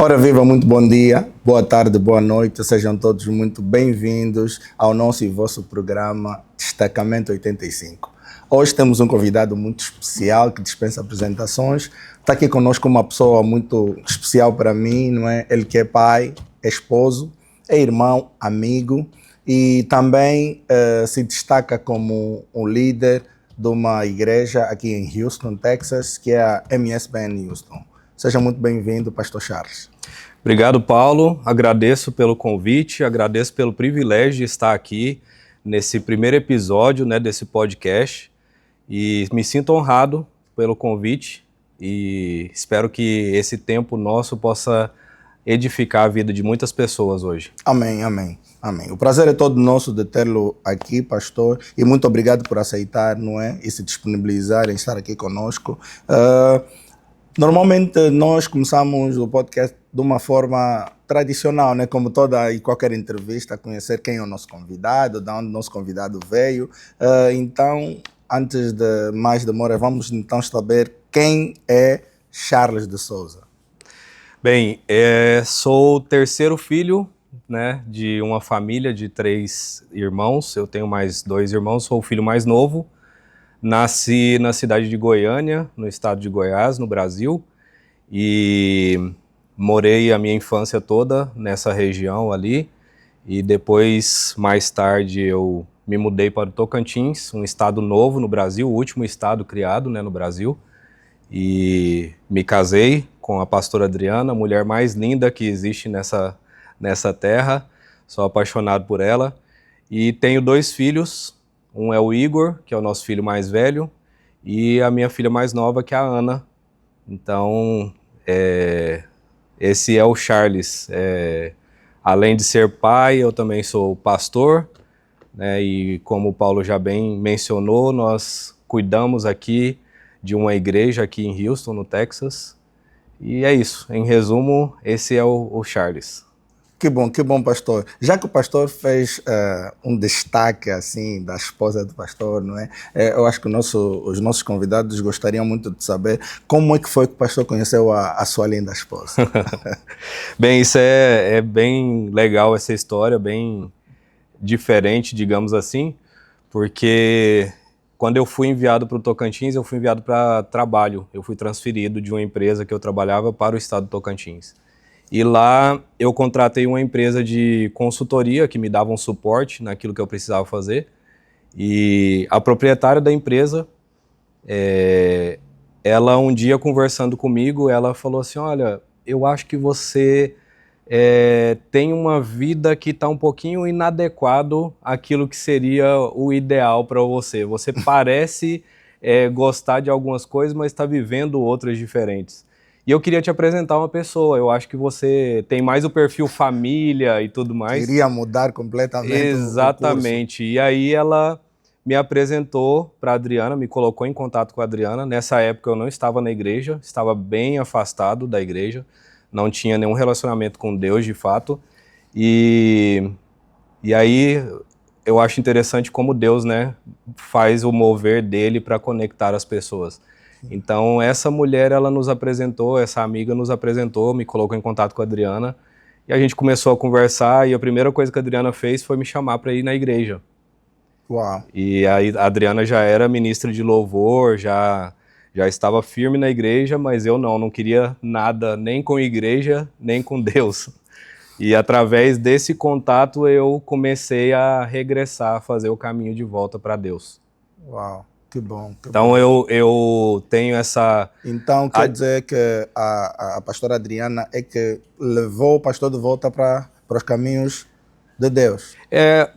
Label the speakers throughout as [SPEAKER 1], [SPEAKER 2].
[SPEAKER 1] Ora viva, muito bom dia, boa tarde, boa noite, sejam todos muito bem-vindos ao nosso e vosso programa Destacamento 85. Hoje temos um convidado muito especial que dispensa apresentações. Está aqui conosco uma pessoa muito especial para mim, não é? Ele que é pai, é esposo, é irmão, amigo e também se destaca como um líder de uma igreja aqui em Houston, Texas, que é a MSBN Houston. Seja muito bem-vindo, Pastor Charles.
[SPEAKER 2] Obrigado, Paulo. Agradeço pelo convite, agradeço pelo privilégio de estar aqui nesse primeiro episódio, desse podcast. E me sinto honrado pelo convite e espero que esse tempo nosso possa edificar a vida de muitas pessoas hoje.
[SPEAKER 1] Amém, amém, amém. O prazer é todo nosso de tê-lo aqui, pastor, e muito obrigado por aceitar, não é? E se disponibilizar em estar aqui conosco. Normalmente nós começamos o podcast de uma forma tradicional, né? Como toda e qualquer entrevista, conhecer quem é o nosso convidado, de onde o nosso convidado veio. Então, antes de mais demora, vamos então saber quem é Charles de Souza.
[SPEAKER 2] Bem, sou o terceiro filho, de uma família de 3 irmãos. Eu tenho mais 2 irmãos, sou o filho mais novo. Nasci na cidade de Goiânia, no estado de Goiás, no Brasil, e morei a minha infância toda nessa região ali, e depois, mais tarde, eu me mudei para o Tocantins, um estado novo no Brasil, o último estado criado no Brasil, e me casei com a pastora Adriana, a mulher mais linda que existe nessa terra, sou apaixonado por ela, e tenho 2 filhos. Um é o Igor, que é o nosso filho mais velho, e a minha filha mais nova, que é a Ana. Então, esse é o Charles. Além de ser pai, eu também sou pastor, e como o Paulo já bem mencionou, nós cuidamos aqui de uma igreja aqui em Houston, no Texas. E é isso. Em resumo, esse é o Charles.
[SPEAKER 1] Que bom, pastor. Já que o pastor fez um destaque assim da esposa do pastor, não é? Eu acho que os nossos convidados gostariam muito de saber como é que foi que o pastor conheceu a sua linda esposa.
[SPEAKER 2] Bem, isso é bem legal, essa história, bem diferente, digamos assim, porque quando eu fui enviado para o Tocantins, eu fui enviado para trabalho. Eu fui transferido de uma empresa que eu trabalhava para o estado do Tocantins. E lá eu contratei uma empresa de consultoria que me dava um suporte naquilo que eu precisava fazer. E a proprietária da empresa, ela um dia conversando comigo, ela falou assim, olha, eu acho que você tem uma vida que está um pouquinho inadequado àquilo que seria o ideal para você. Você parece gostar de algumas coisas, mas está vivendo outras diferentes. E eu queria te apresentar uma pessoa, eu acho que você tem mais o perfil família e tudo mais.
[SPEAKER 1] Queria mudar completamente.
[SPEAKER 2] Exatamente. E aí ela me apresentou para a Adriana, me colocou em contato com a Adriana. Nessa época eu não estava na igreja, estava bem afastado da igreja, não tinha nenhum relacionamento com Deus de fato. E aí eu acho interessante como Deus, faz o mover dele para conectar as pessoas. Então essa mulher, ela nos apresentou, essa amiga nos apresentou, me colocou em contato com a Adriana e a gente começou a conversar e a primeira coisa que a Adriana fez foi me chamar para ir na igreja.
[SPEAKER 1] Uau!
[SPEAKER 2] E a Adriana já era ministra de louvor, já estava firme na igreja, mas eu não queria nada nem com igreja, nem com Deus. E através desse contato eu comecei a regressar, a fazer o caminho de volta para Deus.
[SPEAKER 1] Uau! Que bom.
[SPEAKER 2] Então eu tenho essa...
[SPEAKER 1] Então quer dizer que a pastora Adriana é que levou o pastor de volta para os caminhos de Deus.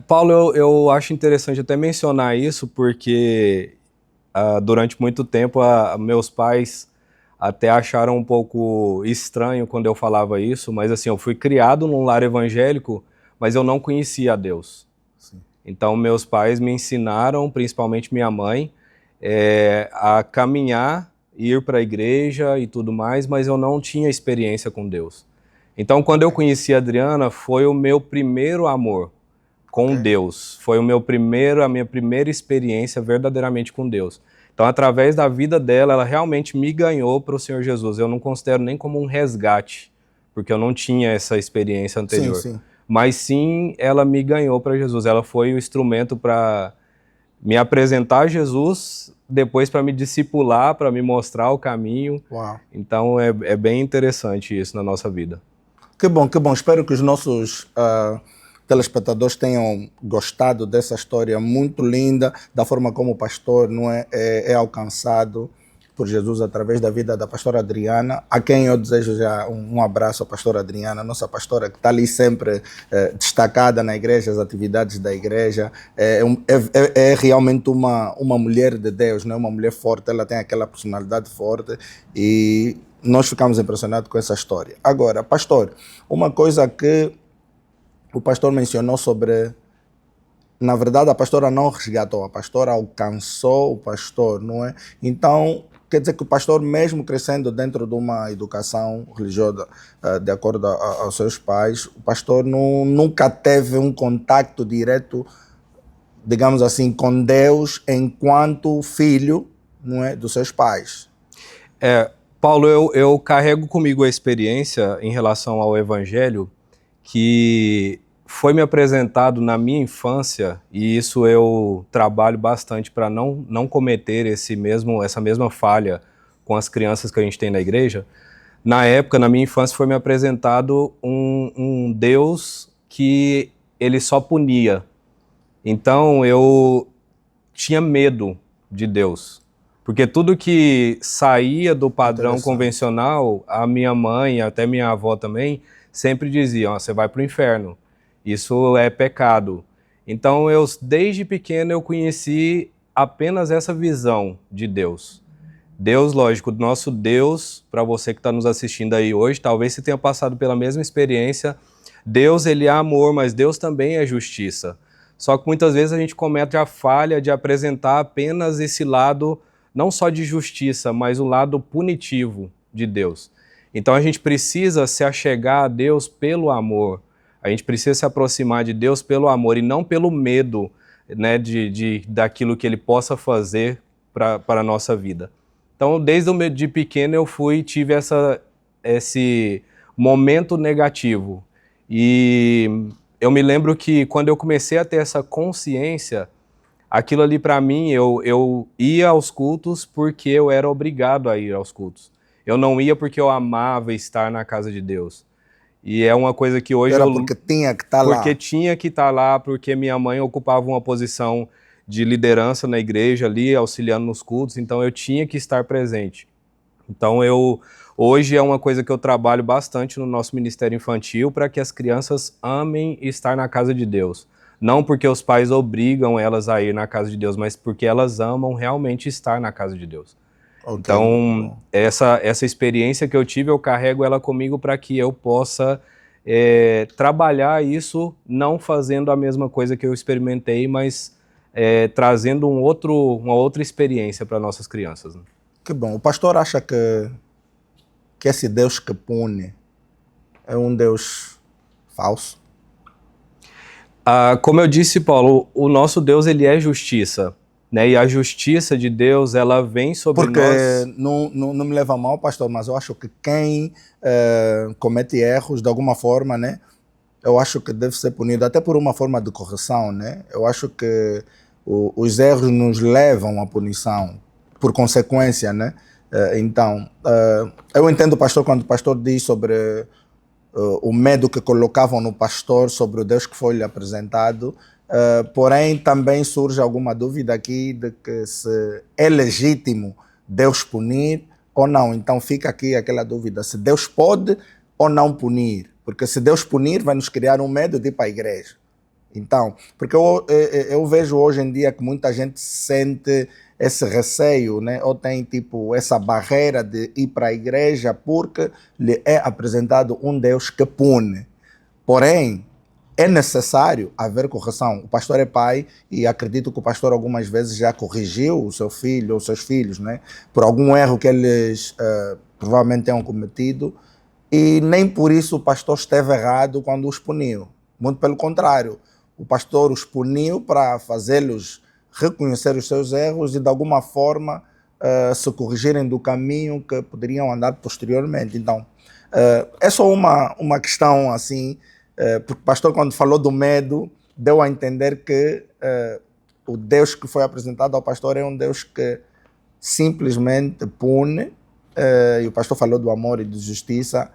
[SPEAKER 2] Paulo, eu acho interessante até mencionar isso, porque durante muito tempo meus pais até acharam um pouco estranho quando eu falava isso, mas assim, eu fui criado num lar evangélico, mas eu não conhecia a Deus.
[SPEAKER 1] Sim.
[SPEAKER 2] Então meus pais me ensinaram, principalmente minha mãe, a caminhar, ir para a igreja e tudo mais, mas eu não tinha experiência com Deus. Então, quando eu conheci a Adriana, foi o meu primeiro amor com Deus. Foi a minha primeira experiência verdadeiramente com Deus. Então, através da vida dela, ela realmente me ganhou para o Senhor Jesus. Eu não considero nem como um resgate, porque eu não tinha essa experiência anterior.
[SPEAKER 1] Sim, sim.
[SPEAKER 2] Mas sim, ela me ganhou para Jesus. Ela foi o instrumento para me apresentar a Jesus, depois para me discipular, para me mostrar o caminho.
[SPEAKER 1] Uau.
[SPEAKER 2] Então é bem interessante isso na nossa vida.
[SPEAKER 1] Que bom, que bom. Espero que os nossos telespectadores tenham gostado dessa história muito linda, da forma como o pastor não é alcançado por Jesus através da vida da pastora Adriana, a quem eu desejo já um abraço à pastora Adriana, nossa pastora que está ali sempre destacada na igreja, as atividades da igreja. É realmente uma mulher de Deus, não é uma mulher forte, ela tem aquela personalidade forte e nós ficamos impressionados com essa história. Agora, pastor, uma coisa que o pastor mencionou sobre... Na verdade, a pastora não resgatou, a pastora alcançou o pastor, não é? Então, quer dizer que o pastor, mesmo crescendo dentro de uma educação religiosa, de acordo aos seus pais, o pastor nunca teve um contato direto, digamos assim, com Deus enquanto filho, não é, dos seus pais.
[SPEAKER 2] Paulo, eu carrego comigo a experiência em relação ao Evangelho que foi me apresentado na minha infância, e isso eu trabalho bastante para não cometer essa mesma falha com as crianças que a gente tem na igreja. Na época, na minha infância, foi me apresentado um Deus que ele só punia. Então eu tinha medo de Deus, porque tudo que saía do padrão convencional, a minha mãe, até minha avó também, sempre diziam, você vai para o inferno, isso é pecado. Então, desde pequeno, eu conheci apenas essa visão de Deus. Deus, lógico, nosso Deus, para você que está nos assistindo aí hoje, talvez você tenha passado pela mesma experiência. Deus, ele é amor, mas Deus também é justiça. Só que muitas vezes a gente comete a falha de apresentar apenas esse lado, não só de justiça, mas o lado punitivo de Deus. Então a gente precisa se achegar a Deus pelo amor. A gente precisa se aproximar de Deus pelo amor e não pelo medo, né, daquilo que Ele possa fazer para a nossa vida. Então, desde pequeno eu tive esse momento negativo. E eu me lembro que quando eu comecei a ter essa consciência, aquilo ali para mim, eu ia aos cultos porque eu era obrigado a ir aos cultos. Eu não ia porque eu amava estar na casa de Deus. E é uma coisa que hoje
[SPEAKER 1] porque tinha que estar lá.
[SPEAKER 2] Porque tinha que estar lá, porque minha mãe ocupava uma posição de liderança na igreja ali, auxiliando nos cultos, então eu tinha que estar presente. Então hoje é uma coisa que eu trabalho bastante no nosso ministério infantil para que as crianças amem estar na casa de Deus. Não porque os pais obrigam elas a ir na casa de Deus, mas porque elas amam realmente estar na casa de Deus. Okay. Então, essa experiência que eu tive, eu carrego ela comigo para que eu possa trabalhar isso, não fazendo a mesma coisa que eu experimentei, mas trazendo uma outra experiência para nossas crianças. Né?
[SPEAKER 1] Que bom. O pastor acha que esse Deus que pune é um Deus falso?
[SPEAKER 2] Como eu disse, Paulo, o nosso Deus, ele é justiça. Né? E a justiça de Deus, ela vem sobre nós...
[SPEAKER 1] Porque não me leva a mal, pastor, mas eu acho que quem comete erros, de alguma forma, né? Eu acho que deve ser punido, até por uma forma de correção, né? Eu acho que os erros nos levam à punição, por consequência, né? Então, eu entendo, pastor, quando o pastor diz sobre o medo que colocavam no pastor sobre o Deus que foi lhe apresentado, porém também surge alguma dúvida aqui de que se é legítimo Deus punir ou não. Então fica aqui aquela dúvida, se Deus pode ou não punir, porque se Deus punir vai nos criar um medo de ir para a igreja. Então, porque eu vejo hoje em dia que muita gente sente esse receio, né? Ou tem tipo essa barreira de ir para a igreja porque lhe é apresentado um Deus que pune. Porém, é necessário haver correção. O pastor é pai e acredito que o pastor algumas vezes já corrigiu o seu filho ou seus filhos, né? Por algum erro que eles provavelmente tenham cometido, e nem por isso o pastor esteve errado quando os puniu. Muito pelo contrário, o pastor os puniu para fazê-los reconhecer os seus erros e de alguma forma se corrigirem do caminho que poderiam andar posteriormente. Então, É só uma questão assim, porque o pastor, quando falou do medo, deu a entender que o Deus que foi apresentado ao pastor é um Deus que simplesmente pune, e o pastor falou do amor e de justiça.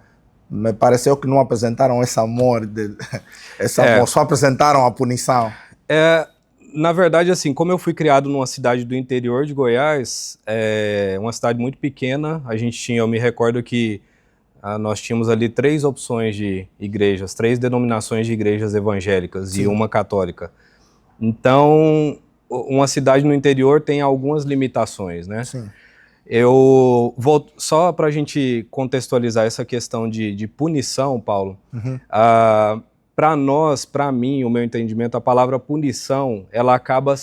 [SPEAKER 1] Me pareceu que não apresentaram esse amor, só apresentaram a punição.
[SPEAKER 2] Na verdade, assim, como eu fui criado numa cidade do interior de Goiás, uma cidade muito pequena, eu me recordo que nós tínhamos ali 3 opções de igrejas, 3 denominações de igrejas evangélicas. Sim. E uma católica. Então, uma cidade no interior tem algumas limitações, né? Sim. Eu vou só para a gente contextualizar essa questão de punição, Paulo. Uhum. Para mim, o meu entendimento, a palavra punição, ela acaba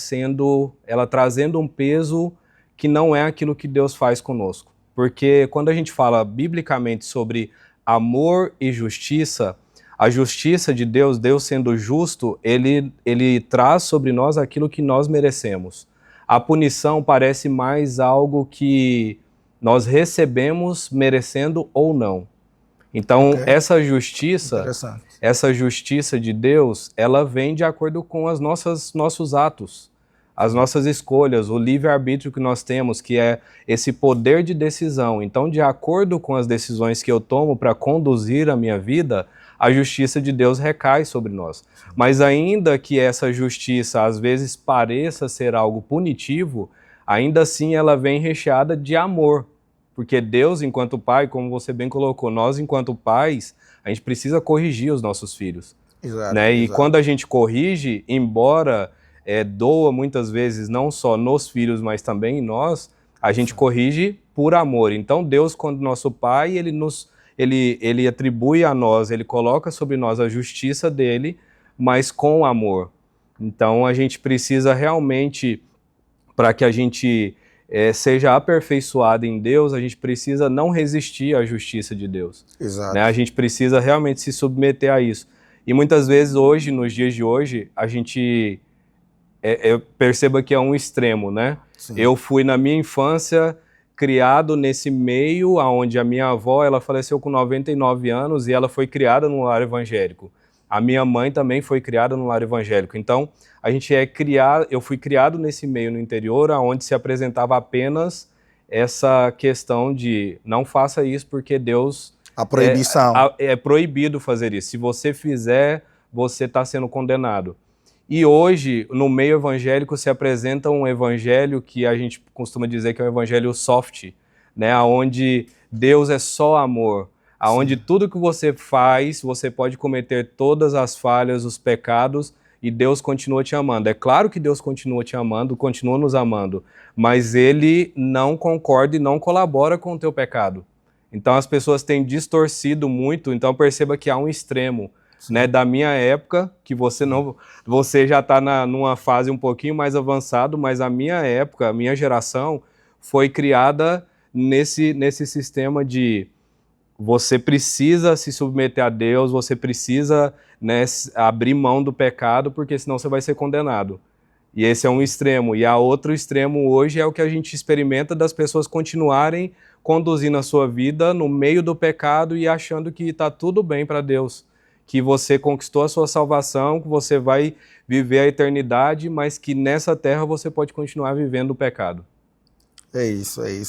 [SPEAKER 2] trazendo um peso que não é aquilo que Deus faz conosco. Porque quando a gente fala biblicamente sobre amor e justiça, a justiça de Deus, Deus sendo justo, ele traz sobre nós aquilo que nós merecemos. A punição parece mais algo que nós recebemos merecendo ou não. Então, essa justiça de Deus, ela vem de acordo com os nossos atos, as nossas escolhas, o livre-arbítrio que nós temos, que é esse poder de decisão. Então, de acordo com as decisões que eu tomo para conduzir a minha vida, a justiça de Deus recai sobre nós. Mas ainda que essa justiça às vezes pareça ser algo punitivo, ainda assim ela vem recheada de amor. Porque Deus, enquanto pai, como você bem colocou, nós enquanto pais, a gente precisa corrigir os nossos filhos. Exato, né? E quando a gente corrige, embora doa muitas vezes não só nos filhos, mas também em nós, a gente corrige por amor. Então Deus, quando nosso pai, ele atribui a nós, ele coloca sobre nós a justiça dele, mas com amor. Então a gente precisa realmente, para que a gente seja aperfeiçoado em Deus, a gente precisa não resistir à justiça de Deus. Exato. Né? A gente precisa realmente se submeter a isso. E muitas vezes hoje, nos dias de hoje, a gente perceba que é um extremo, né? Sim. Eu fui na minha infância criado nesse meio onde a minha avó, ela faleceu com 99 anos e ela foi criada num lar evangélico. A minha mãe também foi criada num lar evangélico. Então, eu fui criado nesse meio no interior, onde se apresentava apenas essa questão de não faça isso porque Deus...
[SPEAKER 1] A proibição.
[SPEAKER 2] É proibido fazer isso. Se você fizer, você está sendo condenado. E hoje, no meio evangélico, se apresenta um evangelho que a gente costuma dizer que é um evangelho soft, né? Onde Deus é só amor, onde tudo que você faz, você pode cometer todas as falhas, os pecados, e Deus continua te amando. É claro que Deus continua te amando, continua nos amando, mas Ele não concorda e não colabora com o teu pecado. Então as pessoas têm distorcido muito, então perceba que há um extremo. Né, da minha época, que você já está numa fase um pouquinho mais avançado, mas a minha época, a minha geração, foi criada nesse sistema de você precisa se submeter a Deus, você precisa, né, abrir mão do pecado, porque senão você vai ser condenado. E esse é um extremo. E a outro extremo hoje é o que a gente experimenta das pessoas continuarem conduzindo a sua vida no meio do pecado e achando que está tudo bem para Deus. Que você conquistou a sua salvação, que você vai viver a eternidade, mas que nessa terra você pode continuar vivendo o pecado.
[SPEAKER 1] É isso aí.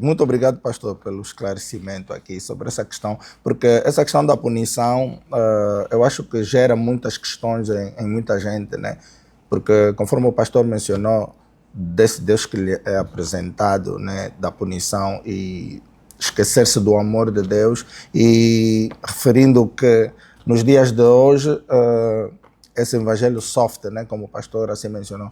[SPEAKER 1] Muito obrigado, pastor, pelo esclarecimento aqui sobre essa questão, porque essa questão da punição, eu acho que gera muitas questões em muita gente, né? Porque, conforme o pastor mencionou, desse Deus que lhe é apresentado, né, da punição, e esquecer-se do amor de Deus, e referindo que nos dias de hoje, esse evangelho soft, né, como o pastor assim mencionou,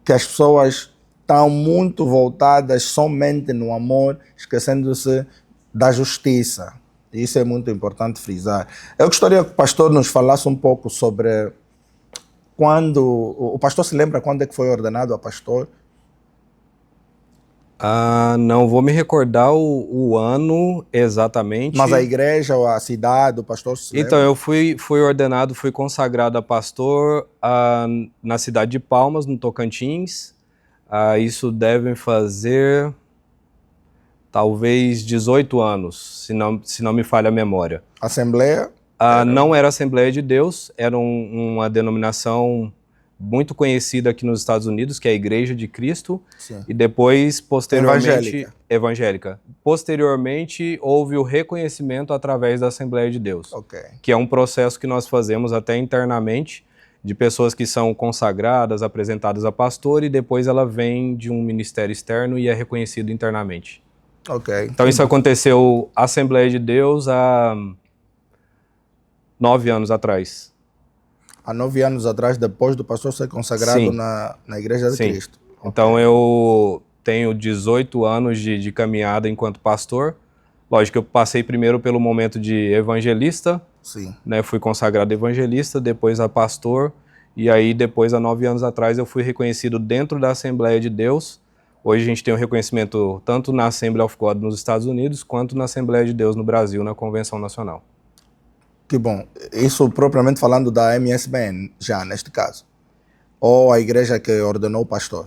[SPEAKER 1] que as pessoas estão muito voltadas somente no amor, esquecendo-se da justiça. Isso é muito importante frisar. Eu gostaria que o pastor nos falasse um pouco sobre quando... O pastor se lembra quando é que foi ordenado a pastor?
[SPEAKER 2] Não vou me recordar o ano exatamente.
[SPEAKER 1] Mas a igreja, ou a cidade, o pastor se lembra?
[SPEAKER 2] Então, eu fui ordenado, fui consagrado a pastor na cidade de Palmas, no Tocantins. Isso devem fazer talvez 18 anos, se não me falha a memória.
[SPEAKER 1] Assembleia?
[SPEAKER 2] Não era Assembleia de Deus, era uma denominação muito conhecida aqui nos Estados Unidos, que é a Igreja de Cristo,
[SPEAKER 1] Sim.
[SPEAKER 2] e depois, posteriormente...
[SPEAKER 1] Evangélica.
[SPEAKER 2] Posteriormente, houve o reconhecimento através da Assembleia de Deus, que é um processo que nós fazemos até internamente, de pessoas que são consagradas, apresentadas a pastor, e depois ela vem de um ministério externo e é reconhecido internamente. Então isso aconteceu na Assembleia de Deus há 9 anos atrás.
[SPEAKER 1] Há 9 anos atrás, depois do pastor ser consagrado na Igreja de Cristo.
[SPEAKER 2] Então eu tenho 18 anos de caminhada enquanto pastor. Lógico que eu passei primeiro pelo momento de evangelista, né? Fui consagrado evangelista, depois a pastor, e aí depois, há 9 anos atrás, eu fui reconhecido dentro da Assembleia de Deus. Hoje a gente tem um reconhecimento tanto na Assembly of God nos Estados Unidos, quanto na Assembleia de Deus no Brasil, na Convenção Nacional.
[SPEAKER 1] Que bom. Isso propriamente falando da MSBN, já neste caso. Ou a igreja que ordenou o pastor?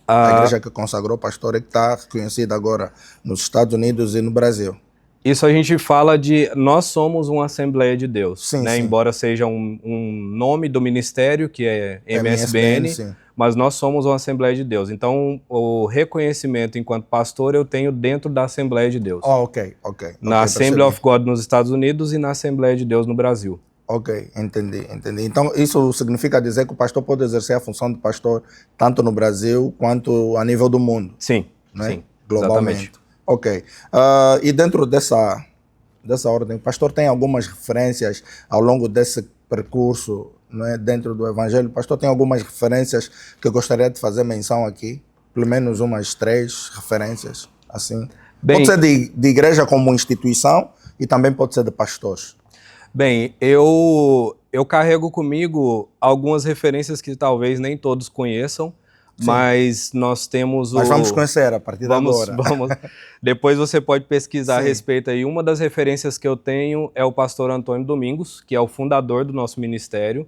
[SPEAKER 1] A igreja que consagrou o pastor é que está reconhecida agora nos Estados Unidos e no Brasil.
[SPEAKER 2] Isso a gente fala de... Nós somos uma Assembleia de Deus, né? Embora seja um nome do ministério, que é MSBN, mas nós somos uma Assembleia de Deus. Então, o reconhecimento enquanto pastor eu tenho dentro da Assembleia de Deus. Na Assembly of God nos Estados Unidos e na Assembleia de Deus no Brasil.
[SPEAKER 1] Entendi. Então, isso significa dizer que o pastor pode exercer a função de pastor tanto no Brasil quanto a nível do mundo?
[SPEAKER 2] Sim,
[SPEAKER 1] né?
[SPEAKER 2] Sim,
[SPEAKER 1] globalmente.
[SPEAKER 2] Exatamente.
[SPEAKER 1] E dentro dessa ordem, o pastor tem algumas referências ao longo desse percurso, né, dentro do Evangelho. O pastor tem algumas referências que eu gostaria de fazer menção aqui, pelo menos umas 3 referências, assim. Bem, pode ser de igreja como instituição e também pode ser de pastores.
[SPEAKER 2] Bem, eu carrego comigo algumas referências que talvez nem todos conheçam, mas nós temos
[SPEAKER 1] Mas vamos conhecer a partir de agora.
[SPEAKER 2] Depois você pode pesquisar a respeito aí. Uma das referências que eu tenho é o pastor Antônio Domingos, que é o fundador do nosso ministério.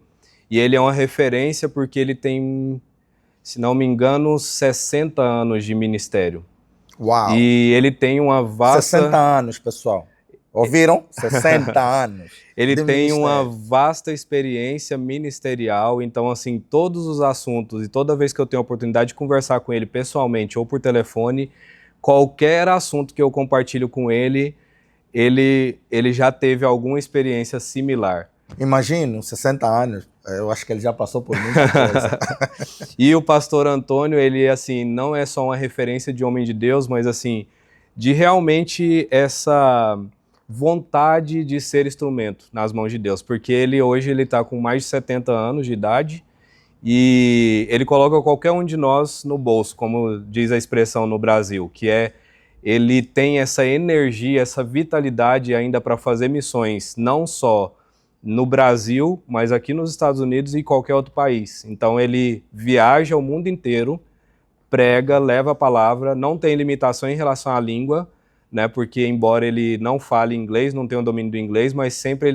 [SPEAKER 2] E ele é uma referência porque ele tem, se não me engano, 60 anos de ministério.
[SPEAKER 1] Uau!
[SPEAKER 2] E ele tem uma vasta...
[SPEAKER 1] 60 anos, pessoal. Ouviram? 60 anos.
[SPEAKER 2] Ele tem uma vasta experiência ministerial, então, assim, todos os assuntos e toda vez que eu tenho a oportunidade de conversar com ele pessoalmente ou por telefone, qualquer assunto que eu compartilho com ele, ele já teve alguma experiência similar.
[SPEAKER 1] Imagino, 60 anos, eu acho que ele já passou por muita coisa.
[SPEAKER 2] E o pastor Antônio, ele, assim, não é só uma referência de homem de Deus, mas, assim, de realmente essa vontade de ser instrumento nas mãos de Deus, porque hoje ele está com mais de 70 anos de idade e ele coloca qualquer um de nós no bolso, como diz a expressão no Brasil, que é, ele tem essa energia, essa vitalidade ainda para fazer missões, não só no Brasil, mas aqui nos Estados Unidos e qualquer outro país. Então ele viaja o mundo inteiro, prega, leva a palavra, não tem limitação em relação à língua, né? Porque embora ele não fale inglês, não tenha o domínio do inglês, mas sempre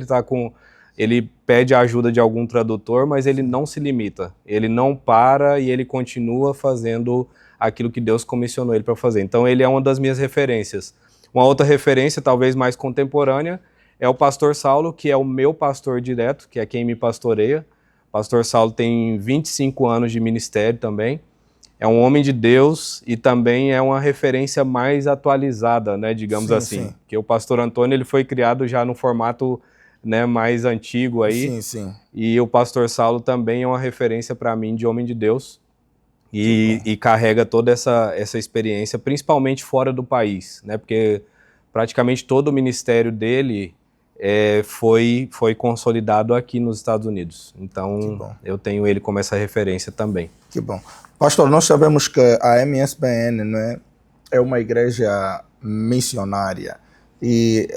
[SPEAKER 2] ele pede a ajuda de algum tradutor, mas ele não se limita, ele não para e ele continua fazendo aquilo que Deus comissionou ele para fazer. Então ele é uma das minhas referências. Uma outra referência, talvez mais contemporânea, é o pastor Saulo, que é o meu pastor direto, que é quem me pastoreia. O pastor Saulo tem 25 anos de ministério também. É um homem de Deus e também é uma referência mais atualizada, né, digamos assim. Porque o pastor Antônio ele foi criado já no formato, né, mais antigo aí. E o pastor Saulo também é uma referência para mim de homem de Deus e carrega toda essa experiência, principalmente fora do país, né, porque praticamente todo o ministério dele foi consolidado aqui nos Estados Unidos. Então eu tenho ele como essa referência também.
[SPEAKER 1] Que bom. Pastor, nós sabemos que a MSBN, né, é uma igreja missionária e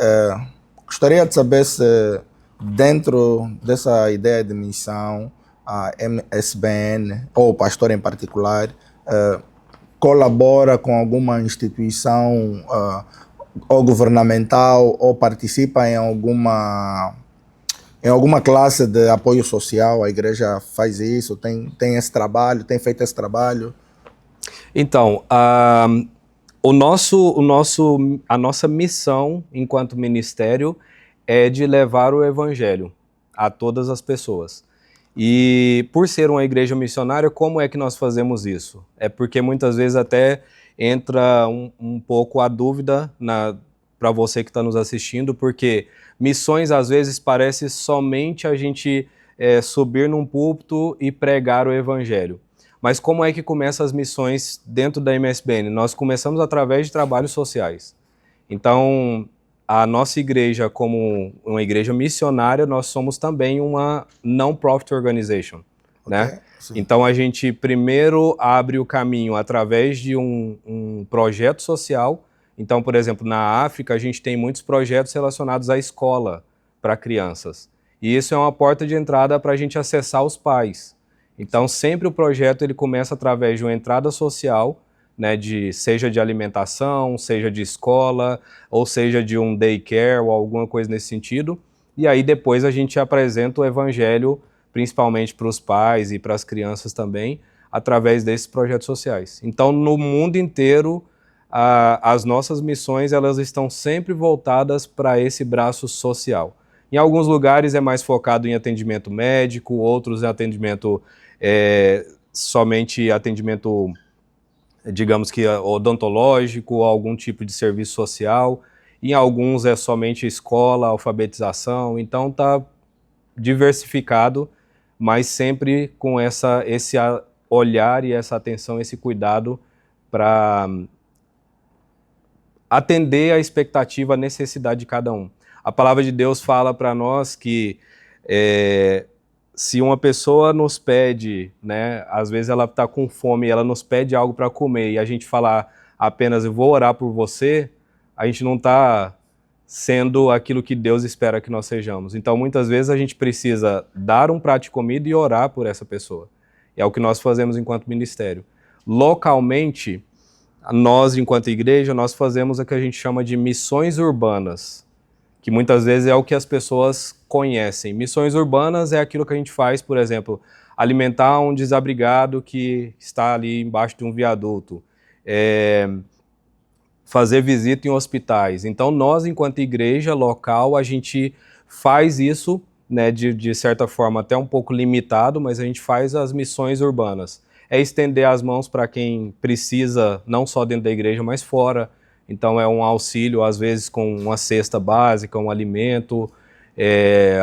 [SPEAKER 1] gostaria de saber se dentro dessa ideia de missão a MSBN, ou o pastor em particular, colabora com alguma instituição ou governamental ou participa em alguma classe de apoio social. A igreja faz isso, tem esse trabalho, tem feito esse trabalho?
[SPEAKER 2] Então, A nossa missão enquanto ministério é de levar o evangelho a todas as pessoas. E por ser uma igreja missionária, como é que nós fazemos isso? É porque muitas vezes até entra um pouco a dúvida para você que está nos assistindo, porque missões às vezes parece somente a gente subir num púlpito e pregar o evangelho. Mas como é que começam as missões dentro da MSBN? Nós começamos através de trabalhos sociais. Então, a nossa igreja, como uma igreja missionária, nós somos também uma non-profit organization, né? Então, a gente primeiro abre o caminho através de um projeto social. Então, por exemplo, na África, a gente tem muitos projetos relacionados à escola para crianças. E isso é uma porta de entrada para a gente acessar os pais. Então, sempre o projeto ele começa através de uma entrada social, né, seja de alimentação, seja de escola, ou seja de um daycare ou alguma coisa nesse sentido. E aí depois a gente apresenta o evangelho, principalmente para os pais e para as crianças também, através desses projetos sociais. Então, no mundo inteiro, as nossas missões elas estão sempre voltadas para esse braço social. Em alguns lugares é mais focado em atendimento médico, outros é atendimento somente atendimento, digamos que odontológico, algum tipo de serviço social. Em alguns é somente escola, alfabetização. Então está diversificado, mas sempre com esse olhar e essa atenção, esse cuidado para atender a expectativa, a necessidade de cada um. A palavra de Deus fala para nós que se uma pessoa nos pede, né, às vezes ela está com fome e ela nos pede algo para comer e a gente falar apenas eu vou orar por você, a gente não está sendo aquilo que Deus espera que nós sejamos. Então muitas vezes a gente precisa dar um prato de comida e orar por essa pessoa. É o que nós fazemos enquanto ministério. Localmente, nós enquanto igreja, nós fazemos o que a gente chama de missões urbanas, que muitas vezes é o que as pessoas conhecem. Missões urbanas é aquilo que a gente faz, por exemplo, alimentar um desabrigado que está ali embaixo de um viaduto, fazer visita em hospitais. Então nós, enquanto igreja local, a gente faz isso, né, de certa forma até um pouco limitado, mas a gente faz as missões urbanas. É estender as mãos para quem precisa, não só dentro da igreja, mas fora. Então é um auxílio, às vezes com uma cesta básica, um alimento.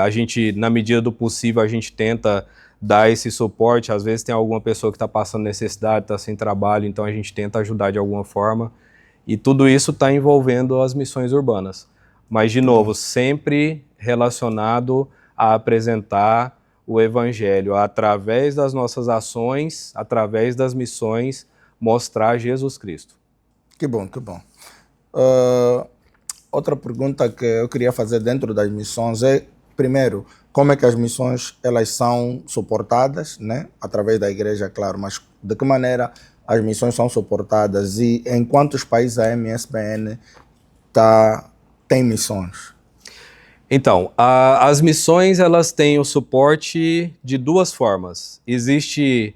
[SPEAKER 2] A gente, na medida do possível, a gente tenta dar esse suporte. Às vezes tem alguma pessoa que está passando necessidade, está sem trabalho, então a gente tenta ajudar de alguma forma. E tudo isso está envolvendo as missões urbanas. Mas, de novo, sempre relacionado a apresentar o evangelho através das nossas ações, através das missões, mostrar Jesus Cristo.
[SPEAKER 1] Que bom, que bom. Outra pergunta que eu queria fazer dentro das missões é, primeiro, como é que as missões elas são suportadas, né? Através da igreja, claro, mas de que maneira as missões são suportadas e em quantos países a MSBN tem missões?
[SPEAKER 2] Então, as missões elas têm o suporte de duas formas. Existe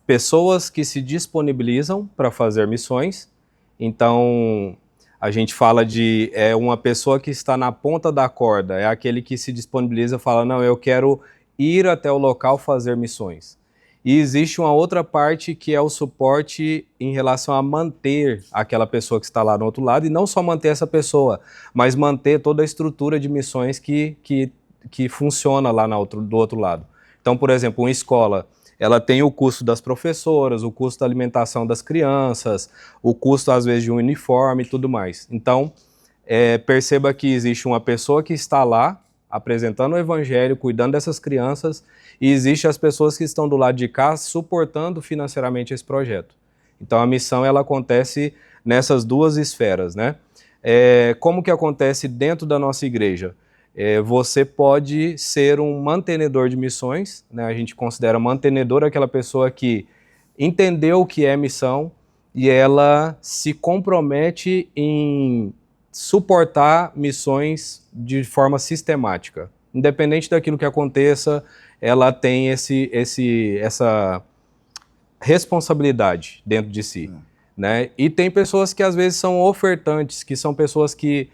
[SPEAKER 2] pessoas que se disponibilizam para fazer missões. Então, a gente fala de uma pessoa que está na ponta da corda, é aquele que se disponibiliza e fala, não, eu quero ir até o local fazer missões. E existe uma outra parte que é o suporte em relação a manter aquela pessoa que está lá no outro lado, e não só manter essa pessoa, mas manter toda a estrutura de missões que funciona lá do outro lado. Então, por exemplo, uma escola, ela tem o custo das professoras, o custo da alimentação das crianças, o custo, às vezes, de um uniforme e tudo mais. Então, perceba que existe uma pessoa que está lá, apresentando o evangelho, cuidando dessas crianças, e existem as pessoas que estão do lado de cá suportando financeiramente esse projeto. Então a missão ela acontece nessas duas esferas, né? Como que acontece dentro da nossa igreja? Você pode ser um mantenedor de missões, né? A gente considera mantenedor aquela pessoa que entendeu o que é missão e ela se compromete em suportar missões de forma sistemática. Independente daquilo que aconteça, ela tem essa responsabilidade dentro de si. né? E tem pessoas que às vezes são ofertantes, que são pessoas que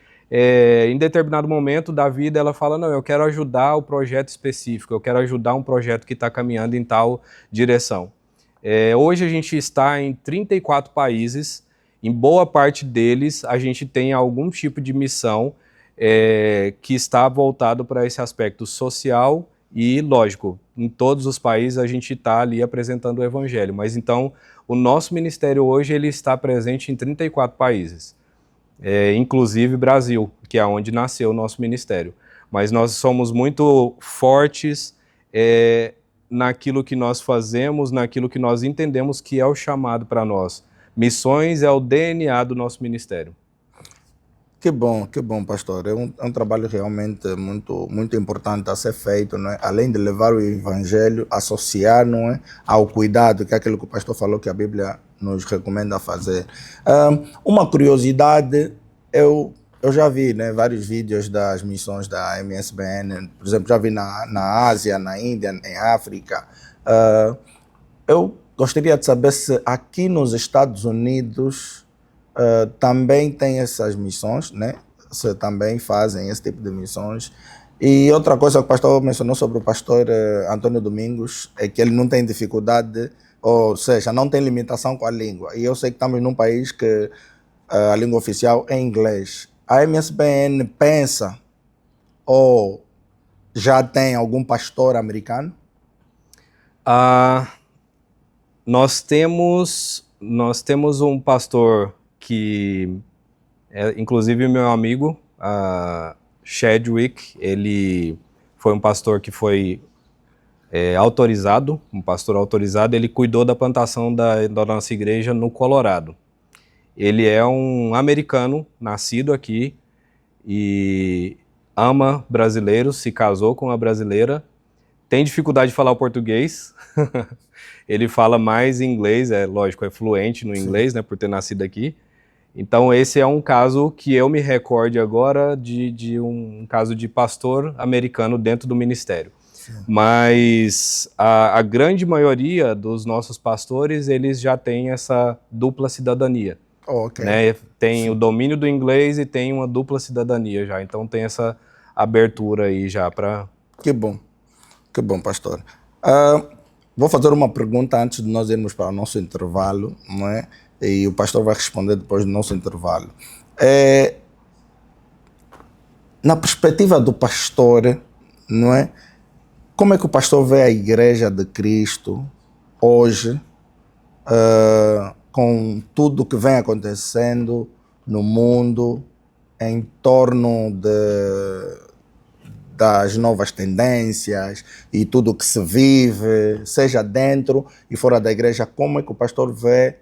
[SPEAKER 2] em determinado momento da vida ela fala, não, eu quero ajudar o projeto específico, eu quero ajudar um projeto que está caminhando em tal direção. Hoje a gente está em 34 países, em boa parte deles a gente tem algum tipo de missão que está voltado para esse aspecto social e, lógico, em todos os países a gente está ali apresentando o evangelho, mas então o nosso ministério hoje ele está presente em 34 países, inclusive Brasil, que é onde nasceu o nosso ministério. Mas nós somos muito fortes naquilo que nós fazemos, naquilo que nós entendemos que é o chamado para nós. Missões é o DNA do nosso ministério.
[SPEAKER 1] Que bom, pastor. É um trabalho realmente muito importante a ser feito, não é? Além de levar o evangelho, associar, não é, ao cuidado, que é aquilo que o pastor falou que a Bíblia nos recomenda fazer. Uma curiosidade, eu já vi, né, vários vídeos das missões da MSBN, por exemplo, já vi na Ásia, na Índia, em África. Eu gostaria de saber se aqui nos Estados Unidos também tem essas missões, né? Se também fazem esse tipo de missões. E outra coisa que o pastor mencionou sobre o pastor Antônio Domingos é que ele não tem dificuldade, ou seja, não tem limitação com a língua. E eu sei que estamos num país que a língua oficial é inglês. A MSBN pensa ou já tem algum pastor americano?
[SPEAKER 2] Nós temos um pastor que é inclusive meu amigo, Chadwick. Ele foi um pastor que foi autorizado, um pastor autorizado. Ele cuidou da plantação da nossa igreja no Colorado. Ele é um americano, nascido aqui, e ama brasileiros, se casou com uma brasileira, tem dificuldade de falar o português, ele fala mais inglês, lógico, é fluente no inglês, né, por ter nascido aqui. Então esse é um caso que eu me recorde agora de um caso de pastor americano dentro do ministério. Sim. Mas a grande maioria dos nossos pastores, eles já têm essa dupla cidadania.
[SPEAKER 1] Okay.
[SPEAKER 2] Né? Tem o domínio do inglês e tem uma dupla cidadania já, então tem essa abertura aí já para...
[SPEAKER 1] Que bom, pastor. Vou fazer uma pergunta antes de nós irmos para o nosso intervalo, não é? E o pastor vai responder depois do nosso intervalo. Na perspectiva do pastor, não é? Como é que o pastor vê a Igreja de Cristo hoje, com tudo que vem acontecendo no mundo, em torno das novas tendências e tudo que se vive, seja dentro e fora da igreja? Como é que o pastor vê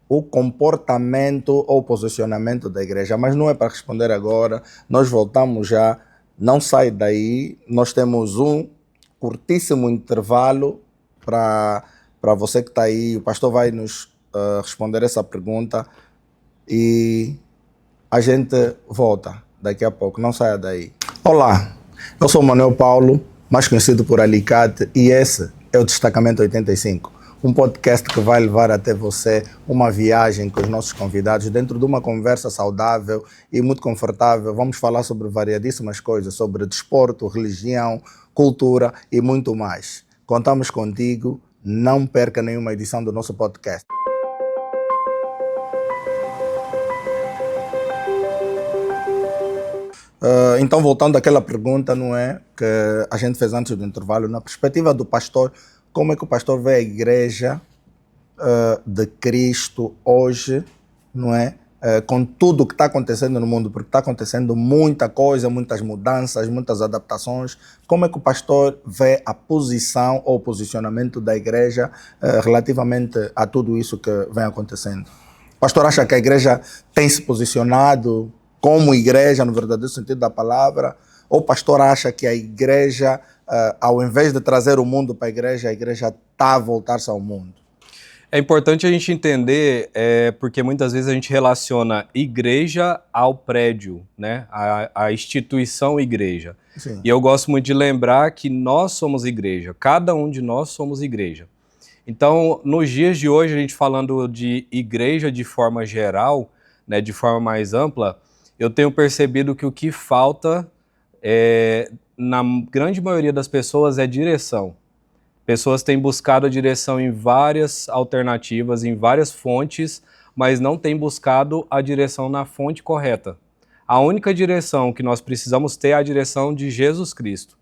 [SPEAKER 1] o comportamento ou posicionamento da igreja? Mas não é para responder agora, nós voltamos já, não sai daí, nós temos um curtíssimo intervalo para você que está aí. O pastor vai nos responder essa pergunta e a gente volta daqui a pouco, não saia daí. Olá, eu sou o Manuel Paulo, mais conhecido por Alicate, e esse é o Destacamento 85, um podcast que vai levar até você uma viagem com os nossos convidados dentro de uma conversa saudável e muito confortável. Vamos falar sobre variadíssimas coisas, sobre desporto, religião, cultura e muito mais. Contamos contigo, não perca nenhuma edição do nosso podcast. Então, voltando àquela pergunta, não é, que a gente fez antes do intervalo, na perspectiva do pastor, como é que o pastor vê a igreja de Cristo hoje, não é, com tudo o que está acontecendo no mundo, porque está acontecendo muita coisa, muitas mudanças, muitas adaptações. Como é que o pastor vê a posição ou posicionamento da igreja relativamente a tudo isso que vem acontecendo? O pastor acha que a igreja tem se posicionado como igreja, no verdadeiro sentido da palavra? Ou o pastor acha que a igreja, ao invés de trazer o mundo para a igreja está a voltar-se ao mundo?
[SPEAKER 2] É importante a gente entender, porque muitas vezes a gente relaciona igreja ao prédio, né? A instituição igreja. Sim. E eu gosto muito de lembrar que nós somos igreja, cada um de nós somos igreja. Então, nos dias de hoje, a gente falando de igreja de forma geral, né, de forma mais ampla, eu tenho percebido que o que falta, na grande maioria das pessoas, é direção. Pessoas têm buscado a direção em várias alternativas, em várias fontes, mas não têm buscado a direção na fonte correta. A única direção que nós precisamos ter é a direção de Jesus Cristo.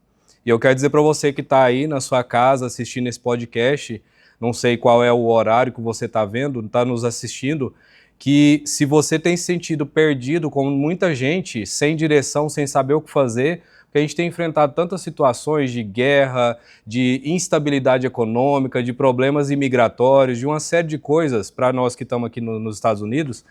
[SPEAKER 2] E eu quero dizer para você que está aí na sua casa assistindo esse podcast, não sei qual é o horário que você está vendo, está nos assistindo, que se você tem se sentido perdido, como muita gente, sem direção, sem saber o que fazer, porque a gente tem enfrentado tantas situações de guerra, de instabilidade econômica, de problemas imigratórios, de uma série de coisas para nós que estamos aqui nos Estados Unidos,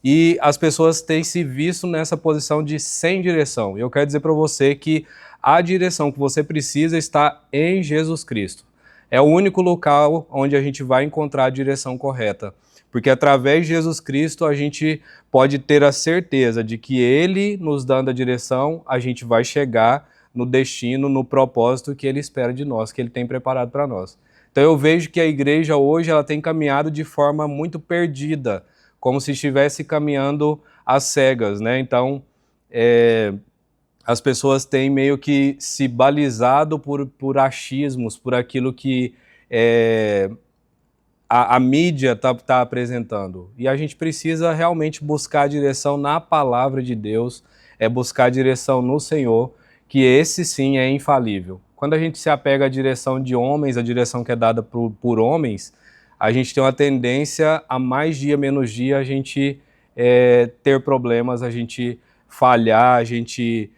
[SPEAKER 2] e as pessoas têm se visto nessa posição de sem direção. E eu quero dizer para você que a direção que você precisa está em Jesus Cristo. É o único local onde a gente vai encontrar a direção correta. Porque através de Jesus Cristo a gente pode ter a certeza de que Ele nos dando a direção, a gente vai chegar no destino, no propósito que Ele espera de nós, que Ele tem preparado para nós. Então eu vejo que a igreja hoje ela tem caminhado de forma muito perdida, como se estivesse caminhando às cegas, né? Então as pessoas têm meio que se balizado por achismos, por aquilo que a mídia tá apresentando. E a gente precisa realmente buscar a direção na palavra de Deus, buscar a direção no Senhor, que esse sim é infalível. Quando a gente se apega à direção de homens, a direção que é dada por homens, a gente tem uma tendência a mais dia, menos dia, a gente ter problemas, a gente falhar, a gente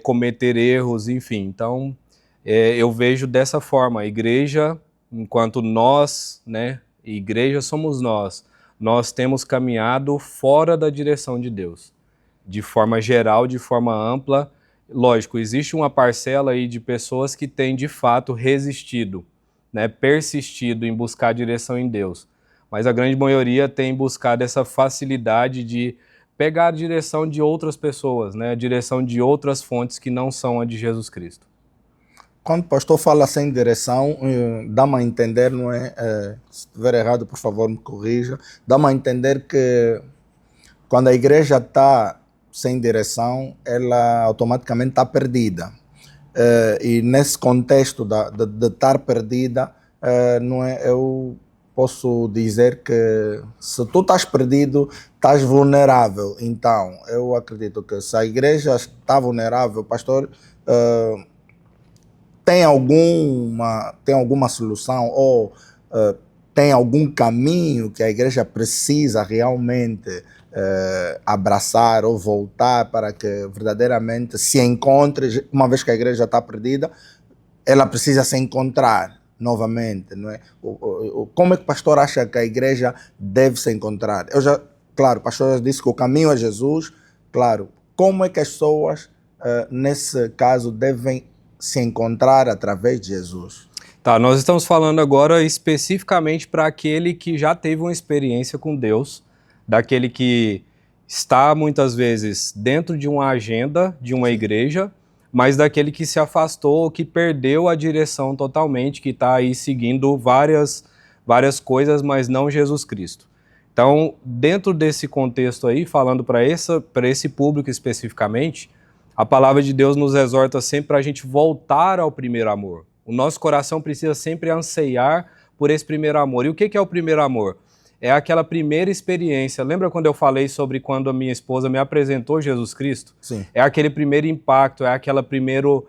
[SPEAKER 2] cometer erros, enfim. Então, eu vejo dessa forma, a igreja, enquanto nós, né, igreja somos nós temos caminhado fora da direção de Deus, de forma geral, de forma ampla. Lógico, existe uma parcela aí de pessoas que têm de fato resistido, né, persistido em buscar a direção em Deus, mas a grande maioria tem buscado essa facilidade de pegar a direção de outras pessoas, né, a direção de outras fontes que não são a de Jesus Cristo.
[SPEAKER 1] Quando o pastor fala sem direção, dá-me a entender, não é? Se estiver errado, por favor, me corrija. Dá-me a entender que quando a igreja está sem direção, ela automaticamente está perdida. E nesse contexto de estar perdida, não é? Eu posso dizer que se tu estás perdido, estás vulnerável. Então, eu acredito que se a igreja está vulnerável, pastor, tem alguma solução ou tem algum caminho que a igreja precisa realmente abraçar ou voltar para que verdadeiramente se encontre, uma vez que a igreja está perdida, ela precisa se encontrar novamente, não é? Como é que o pastor acha que a igreja deve se encontrar? Claro, o pastor já disse que o caminho é Jesus, claro. Como é que as pessoas, nesse caso, devem se encontrar através de Jesus?
[SPEAKER 2] Tá, nós estamos falando agora especificamente para aquele que já teve uma experiência com Deus, daquele que está muitas vezes dentro de uma agenda de uma igreja, mas daquele que se afastou, que perdeu a direção totalmente, que está aí seguindo várias coisas, mas não Jesus Cristo. Então, dentro desse contexto aí, falando para esse público especificamente, a palavra de Deus nos exorta sempre para a gente voltar ao primeiro amor. O nosso coração precisa sempre anseiar por esse primeiro amor. E o que é o primeiro amor? É aquela primeira experiência. Lembra quando eu falei sobre quando a minha esposa me apresentou Jesus Cristo?
[SPEAKER 1] Sim.
[SPEAKER 2] É aquele primeiro impacto, é aquele primeiro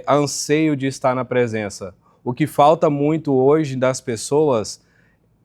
[SPEAKER 2] anseio de estar na presença. O que falta muito hoje das pessoas,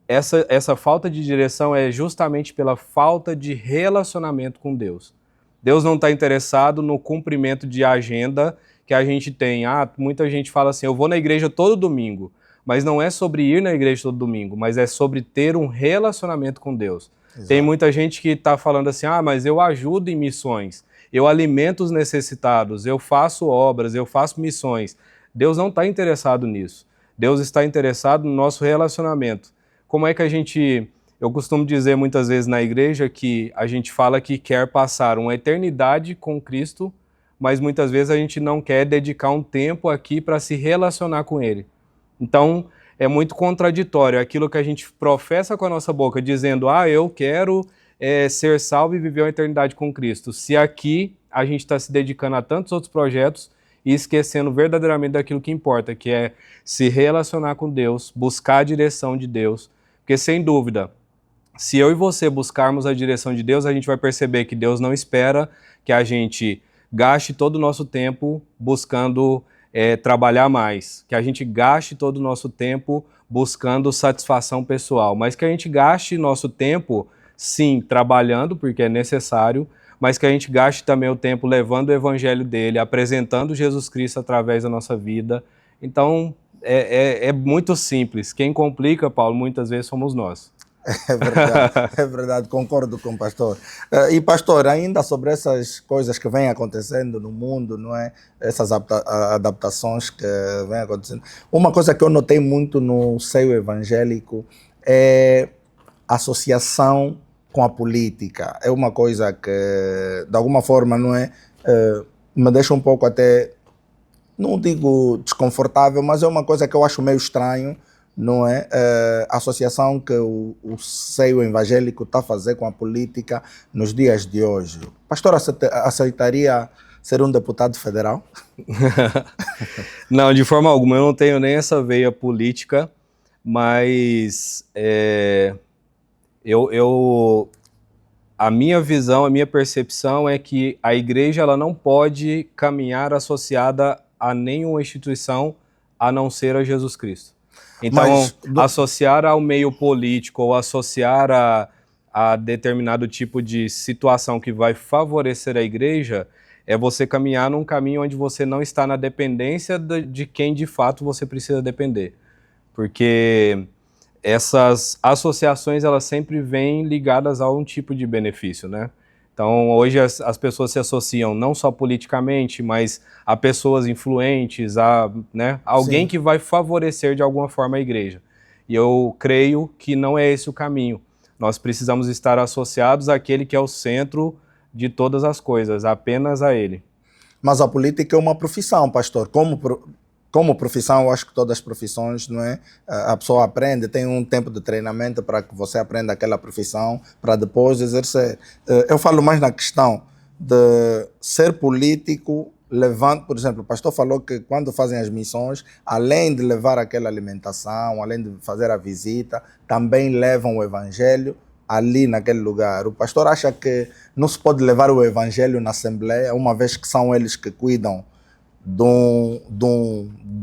[SPEAKER 2] essa falta de direção é justamente pela falta de relacionamento com Deus. Deus não está interessado no cumprimento de agenda que a gente tem. Muita gente fala assim, eu vou na igreja todo domingo, mas não é sobre ir na igreja todo domingo, mas é sobre ter um relacionamento com Deus. Exato. Tem muita gente que está falando assim, mas eu ajudo em missões, eu alimento os necessitados, eu faço obras, eu faço missões. Deus não está interessado nisso. Deus está interessado no nosso relacionamento. Como é que a gente... Eu costumo dizer muitas vezes na igreja que a gente fala que quer passar uma eternidade com Cristo, mas muitas vezes a gente não quer dedicar um tempo aqui para se relacionar com Ele. Então, é muito contraditório. Aquilo que a gente professa com a nossa boca, dizendo, eu quero ser salvo e viver uma eternidade com Cristo. Se aqui a gente está se dedicando a tantos outros projetos e esquecendo verdadeiramente daquilo que importa, que é se relacionar com Deus, buscar a direção de Deus. Porque, sem dúvida, se eu e você buscarmos a direção de Deus, a gente vai perceber que Deus não espera que a gente gaste todo o nosso tempo buscando trabalhar mais, que a gente gaste todo o nosso tempo buscando satisfação pessoal, mas que a gente gaste nosso tempo, sim, trabalhando, porque é necessário, mas que a gente gaste também o tempo levando o evangelho dele, apresentando Jesus Cristo através da nossa vida. Então, é muito simples. Quem complica, Paulo, muitas vezes somos nós.
[SPEAKER 1] É verdade, concordo com o pastor. E pastor, ainda sobre essas coisas que vêm acontecendo no mundo, não é? Essas adaptações que vêm acontecendo. Uma coisa que eu notei muito no seio evangélico é a associação com a política. É uma coisa que, de alguma forma, não é? Me deixa um pouco até, não digo desconfortável, mas é uma coisa que eu acho meio estranho, não é? A associação que o seio evangélico está a fazer com a política nos dias de hoje. Pastor, aceitaria ser um deputado federal?
[SPEAKER 2] Não, de forma alguma. Eu não tenho nem essa veia política, mas a minha visão, a minha percepção é que a igreja ela não pode caminhar associada a nenhuma instituição a não ser a Jesus Cristo. Então, associar ao meio político ou associar a determinado tipo de situação que vai favorecer a igreja é você caminhar num caminho onde você não está na dependência de quem de fato você precisa depender. Porque essas associações elas sempre vêm ligadas a um tipo de benefício, né? Então, hoje as pessoas se associam não só politicamente, mas a pessoas influentes, alguém Sim. que vai favorecer de alguma forma a igreja. E eu creio que não é esse o caminho. Nós precisamos estar associados àquele que é o centro de todas as coisas, apenas a ele.
[SPEAKER 1] Mas a política é uma profissão, pastor. Como profissão, eu acho que todas as profissões, não é? A pessoa aprende, tem um tempo de treinamento para que você aprenda aquela profissão, para depois exercer. Eu falo mais na questão de ser político, levando, por exemplo, o pastor falou que quando fazem as missões, além de levar aquela alimentação, além de fazer a visita, também levam o evangelho ali naquele lugar. O pastor acha que não se pode levar o evangelho na Assembleia, uma vez que são eles que cuidam de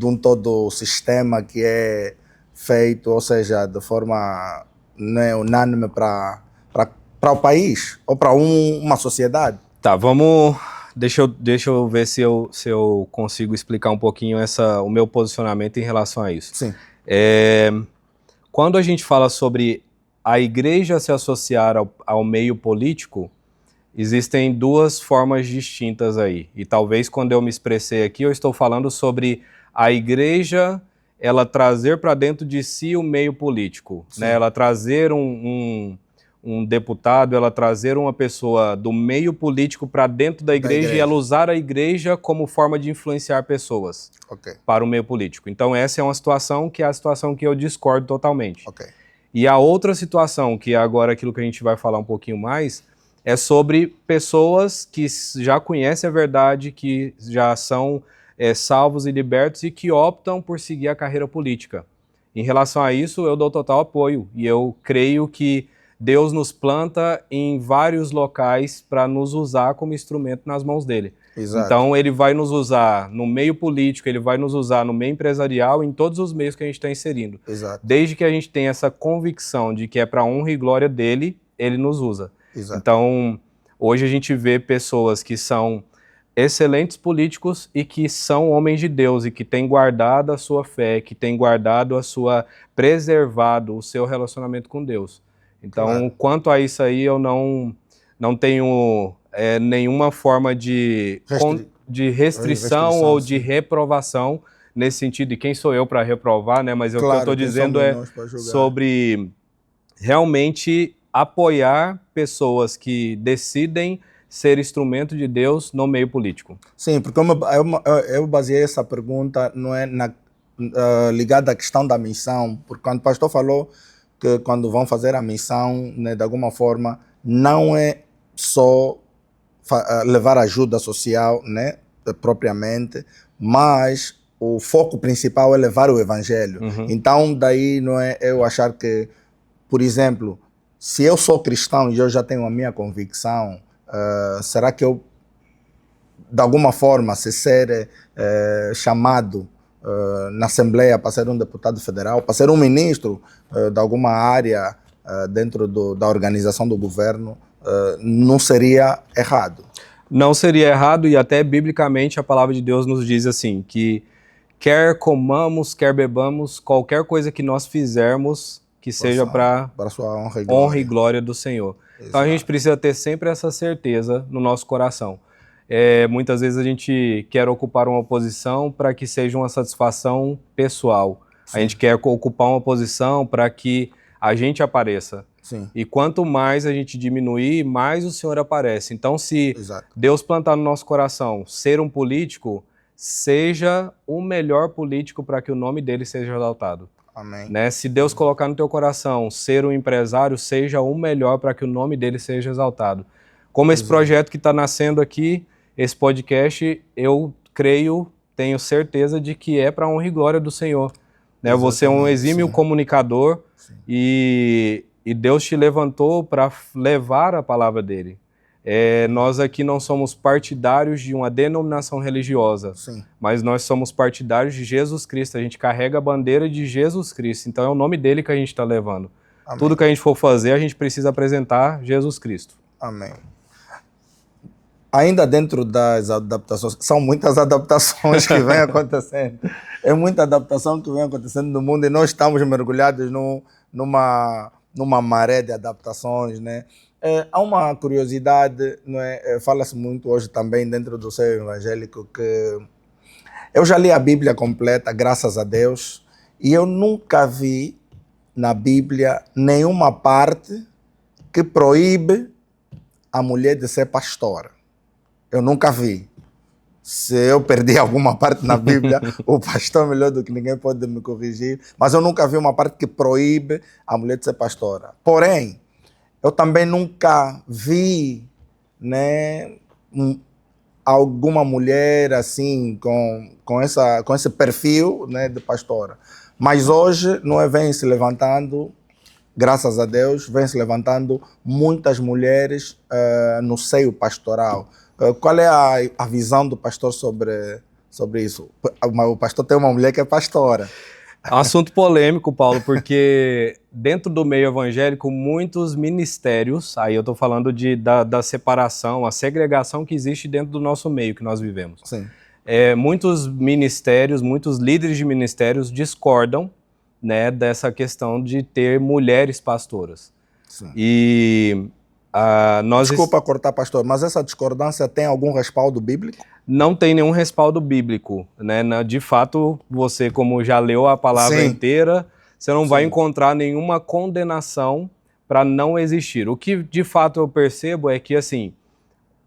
[SPEAKER 1] um todo sistema que é feito, ou seja, de forma unânime para o país ou para uma sociedade.
[SPEAKER 2] Tá, deixa eu ver se eu consigo explicar um pouquinho o meu posicionamento em relação a isso.
[SPEAKER 1] Sim.
[SPEAKER 2] Quando a gente fala sobre a igreja se associar ao meio político, existem duas formas distintas aí. E talvez quando eu me expressei aqui, eu estou falando sobre a igreja, ela trazer para dentro de si o meio político, né? Ela trazer um deputado, ela trazer uma pessoa do meio político para dentro da igreja e ela usar a igreja como forma de influenciar pessoas para o meio político. Então essa é uma situação que é a situação que eu discordo totalmente. E a outra situação, que é agora aquilo que a gente vai falar um pouquinho mais, é sobre pessoas que já conhecem a verdade, que já são salvos e libertos e que optam por seguir a carreira política. Em relação a isso, eu dou total apoio e eu creio que Deus nos planta em vários locais para nos usar como instrumento nas mãos dele.
[SPEAKER 1] Exato.
[SPEAKER 2] Então ele vai nos usar no meio político, ele vai nos usar no meio empresarial, em todos os meios que a gente está inserindo.
[SPEAKER 1] Exato.
[SPEAKER 2] Desde que a gente tenha essa convicção de que é para a honra e glória dele, ele nos usa.
[SPEAKER 1] Exato.
[SPEAKER 2] Então, hoje a gente vê pessoas que são excelentes políticos e que são homens de Deus e que têm guardado a sua fé, que têm guardado preservado o seu relacionamento com Deus. Então, quanto a isso aí, eu não tenho nenhuma forma de restrição ou de reprovação nesse sentido. E quem sou eu para reprovar, né? Mas o que eu estou dizendo é sobre realmente apoiar pessoas que decidem ser instrumento de Deus no meio político.
[SPEAKER 1] Sim, porque eu baseei essa pergunta não é ligado à questão da missão, porque quando o pastor falou que quando vão fazer a missão, né, de alguma forma, não é só levar ajuda social, né, propriamente, mas o foco principal é levar o evangelho. Então, daí não é eu achar que, por exemplo, se eu sou cristão e eu já tenho a minha convicção, será que eu, de alguma forma, se ser chamado na Assembleia para ser um deputado federal, para ser um ministro de alguma área dentro da organização do governo, não seria errado?
[SPEAKER 2] Não seria errado, e até biblicamente a palavra de Deus nos diz assim, que quer comamos, quer bebamos, qualquer coisa que nós fizermos, que seja para
[SPEAKER 1] sua
[SPEAKER 2] honra e glória do Senhor. Exato. Então a gente precisa ter sempre essa certeza no nosso coração. Muitas vezes a gente quer ocupar uma posição para que seja uma satisfação pessoal. Sim. A gente quer ocupar uma posição para que a gente apareça.
[SPEAKER 1] Sim.
[SPEAKER 2] E quanto mais a gente diminuir, mais o Senhor aparece. Então, se
[SPEAKER 1] Exato.
[SPEAKER 2] Deus plantar no nosso coração ser um político, seja o melhor político para que o nome dele seja exaltado.
[SPEAKER 1] Amém.
[SPEAKER 2] Né? Se Deus colocar no teu coração ser um empresário, seja o melhor para que o nome dele seja exaltado. Como esse projeto que está nascendo aqui, esse podcast, eu creio, tenho certeza de que é para a honra e glória do Senhor. Né? Você é um exímio comunicador e Deus te levantou para levar a palavra dele. Nós aqui não somos partidários de uma denominação religiosa, mas nós somos partidários de Jesus Cristo. A gente carrega a bandeira de Jesus Cristo, então é o nome dele que a gente está levando. Amém. Tudo que a gente for fazer, a gente precisa apresentar Jesus Cristo.
[SPEAKER 1] Amém. Ainda dentro das adaptações, são muitas adaptações que vêm acontecendo. É muita adaptação que vem acontecendo no mundo e nós estamos mergulhados numa maré de adaptações, né? Há uma curiosidade, não é? Fala-se muito hoje também dentro do seio evangélico que eu já li a Bíblia completa, graças a Deus, e eu nunca vi na Bíblia nenhuma parte que proíbe a mulher de ser pastora. Eu nunca vi. Se eu perdi alguma parte na Bíblia, o pastor melhor do que ninguém pode me corrigir, mas eu nunca vi uma parte que proíbe a mulher de ser pastora. Porém, eu também nunca vi, né, alguma mulher assim com esse perfil, né, de pastora. Mas hoje não vem se levantando, graças a Deus, vem se levantando muitas mulheres no seio pastoral. Qual é a visão do pastor sobre isso? O pastor tem uma mulher que é pastora.
[SPEAKER 2] É um assunto polêmico, Paulo, porque dentro do meio evangélico, muitos ministérios, aí eu estou falando da separação, a segregação que existe dentro do nosso meio que nós vivemos.
[SPEAKER 1] Sim.
[SPEAKER 2] Muitos ministérios, muitos líderes de ministérios discordam, né, dessa questão de ter mulheres pastoras.
[SPEAKER 1] Sim.
[SPEAKER 2] E
[SPEAKER 1] desculpa cortar, pastor, mas essa discordância tem algum respaldo bíblico?
[SPEAKER 2] Não tem nenhum respaldo bíblico, né? De fato, você, como já leu a palavra inteira, você não vai encontrar nenhuma condenação para não existir. O que de fato eu percebo é que, assim,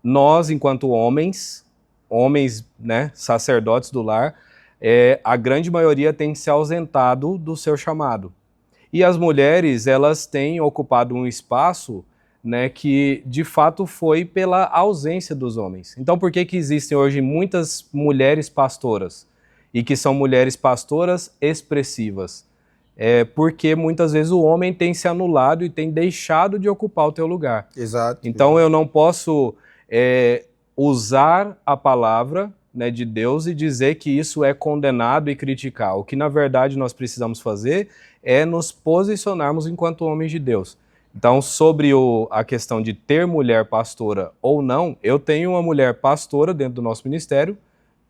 [SPEAKER 2] nós, enquanto homens, né, sacerdotes do lar, a grande maioria tem se ausentado do seu chamado. E as mulheres, elas têm ocupado um espaço, né, que de fato foi pela ausência dos homens. Então, por que existem hoje muitas mulheres pastoras? E que são mulheres pastoras expressivas? Porque muitas vezes o homem tem se anulado e tem deixado de ocupar o teu lugar.
[SPEAKER 1] Exato.
[SPEAKER 2] Então, eu não posso usar a palavra, né, de Deus e dizer que isso é condenado e criticar. O que, na verdade, nós precisamos fazer é nos posicionarmos enquanto homens de Deus. Então, sobre a questão de ter mulher pastora ou não, eu tenho uma mulher pastora dentro do nosso ministério,